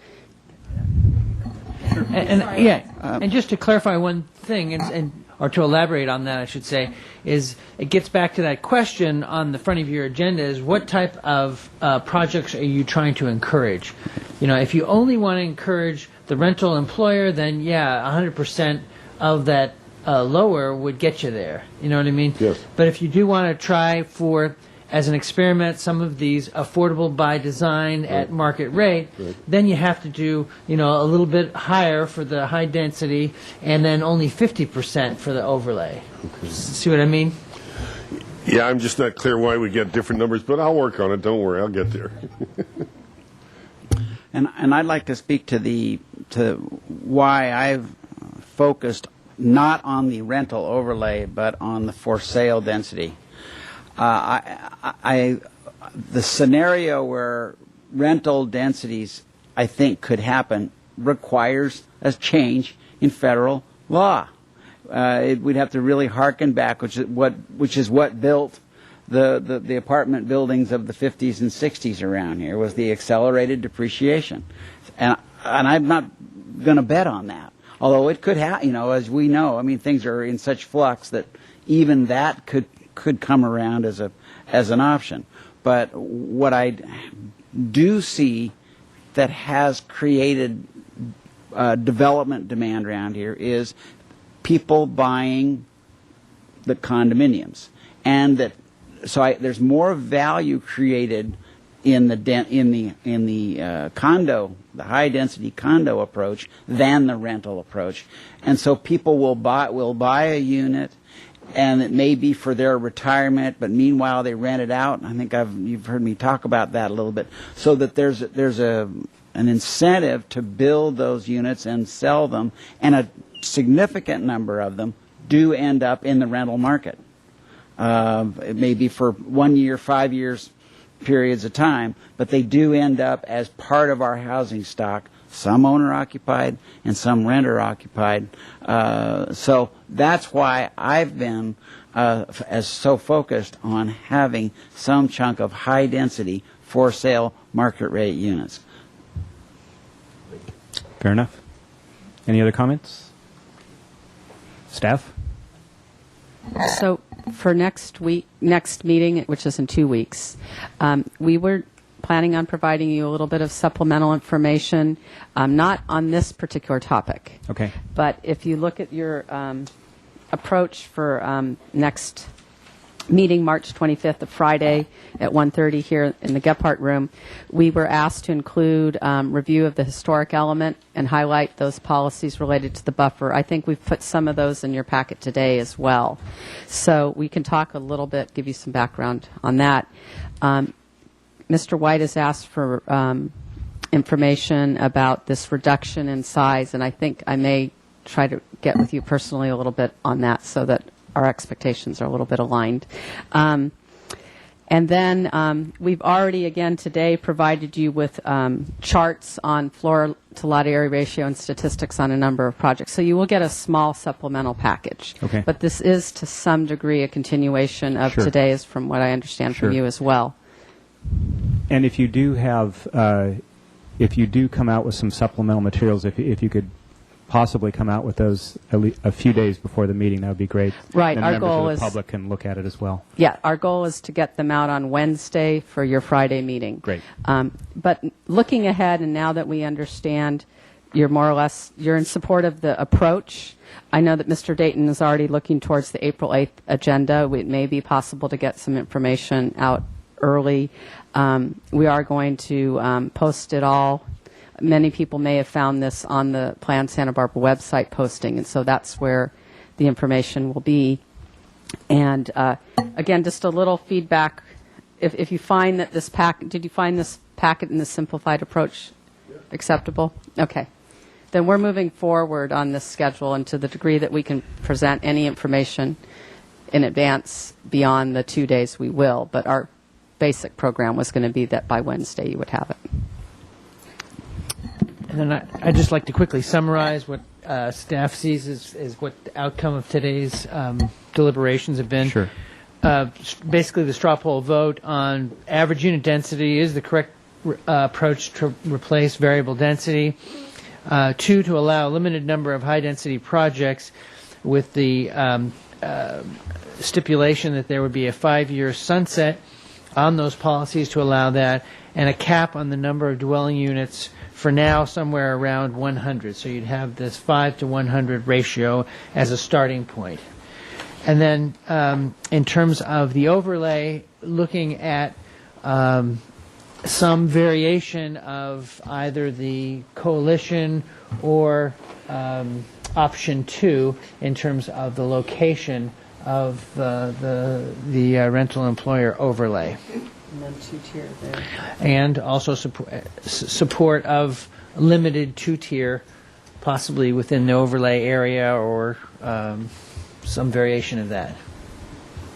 And just to clarify one thing, or to elaborate on that, I should say, is it gets back to that question on the front of your agenda: is what type of projects are you trying to encourage? If you only want to encourage the rental employer, then 100% of that lower would get you there. You know what I mean? Yes. But if you do want to try for, as an experiment, some of these affordable by design at market rate, then you have to do, a little bit higher for the high density and then only 50% for the overlay. Okay. See what I mean? Yeah, I'm just not clear why we get different numbers, but I'll work on it. Don't worry, I'll get there. And I'd like to speak to why I've focused not on the rental overlay, but on the for sale density. The scenario where rental densities, I think, could happen requires a change in federal law. We'd have to really hearken back, which is what built the apartment buildings of the 50s and 60s around here, was the accelerated depreciation, and I'm not going to bet on that. Although it could happen, as we know, things are in such flux that even that could come around as an option. But what I do see that has created development demand around here is people buying the condominiums, and there's more value created in the condo, the high density condo approach, than the rental approach, and so people will buy a unit. And it may be for their retirement, but meanwhile they rent it out. I think you've heard me talk about that a little bit. So that there's an incentive to build those units and sell them, and a significant number of them do end up in the rental market. It may be for 1 year, 5 years periods of time, but they do end up as part of our housing stock. Some owner-occupied and some renter-occupied. So that's why I've been so focused on having some chunk of high-density for-sale market-rate units. Fair enough. Any other comments? Staff? So for next meeting, which is in 2 weeks, we were planning on providing you a little bit of supplemental information, not on this particular topic. Okay. But if you look at your approach for next meeting, March 25th, a Friday at 1:30 here in the Gephardt room, we were asked to include review of the historic element and highlight those policies related to the buffer. I think we've put some of those in your packet today as well. So we can talk a little bit, give you some background on that. Mr. White has asked for information about this reduction in size, and I think I may try to get with you personally a little bit on that so that our expectations are a little bit aligned. And then we've already, again, today provided you with charts on floor to lot area ratio and statistics on a number of projects. So you will get a small supplemental package. Okay. But this is, to some degree, a continuation of Sure. today's, from what I understand from Sure. you as well. And if you do have if you do come out with some supplemental materials, if you could possibly come out with those a few days before the meeting, that would be great. Right, Then our members goal of the is- public can look at it as well. Yeah, our goal is to get them out on Wednesday for your Friday meeting. Great. But looking ahead, and now that we understand you're more or less, you're in support of the approach, I know that Mr. Dayton is already looking towards the April 8th agenda. It may be possible to get some information out early. We are going to post it all. Many people may have found this on the Plan Santa Barbara website posting, and so that's where the information will be. And again, just a little feedback. If you find that this did you find this packet in the simplified approach acceptable? Okay. Then we're moving forward on this schedule, and to the degree that we can present any information in advance beyond the 2 days, we will. But our basic program was going to be that by Wednesday you would have it. And then I'd just like to quickly summarize what staff sees as what the outcome of today's deliberations have been. Sure. Basically, the straw poll vote on average unit density is the correct approach to replace variable density. 2, to allow a limited number of high-density projects with the stipulation that there would be a 5-year sunset on those policies to allow that, and a cap on the number of dwelling units for now somewhere around 100. So you'd have this 5 to 100 ratio as a starting point. And then in terms of the overlay, looking at some variation of either the coalition or option 2 in terms of the location of the rental employer overlay. And then 2-tier there. And also support of limited 2-tier, possibly within the overlay area or some variation of that.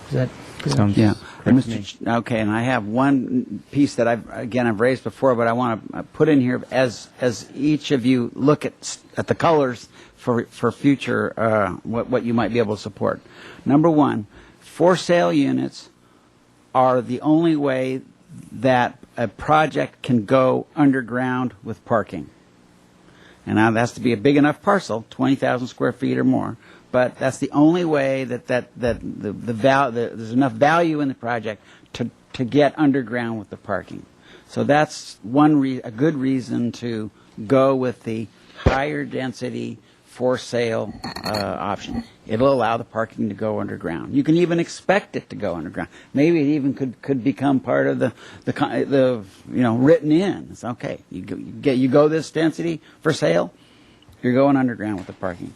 Is that good? Sounds Yeah. correct to me. Okay, and I have one piece that I've raised before, but I want to put in here as each of you look at the colors for future what you might be able to support. Number 1, for sale units are the only way that a project can go underground with parking. And now that has to be a big enough parcel, 20,000 square feet or more. But that's the only way that there's enough value in the project to get underground with the parking. So that's a good reason to go with the higher density for sale option. It'll allow the parking to go underground. You can even expect it to go underground. Maybe it even could become part of the written in. It's okay. You go this density for sale, you're going underground with the parking.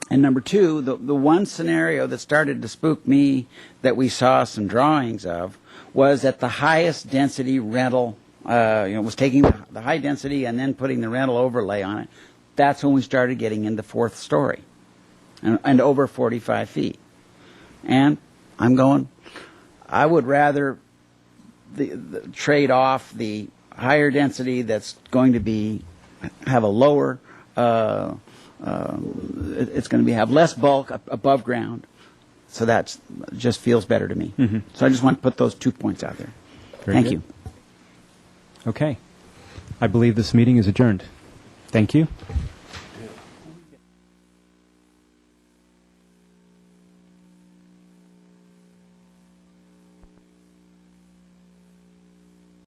And number 2, the one scenario that started to spook me that we saw some drawings of was at the highest density rental, was taking the high density and then putting the rental overlay on it. That's when we started getting into 4th story and over 45 feet. And I would rather trade off the higher density that's going to have a lower it's going to have less bulk above ground, so that just feels better to me. Mm-hmm. So I just want to put those 2 points out there. Thank you. Okay. I believe this meeting is adjourned. Thank you.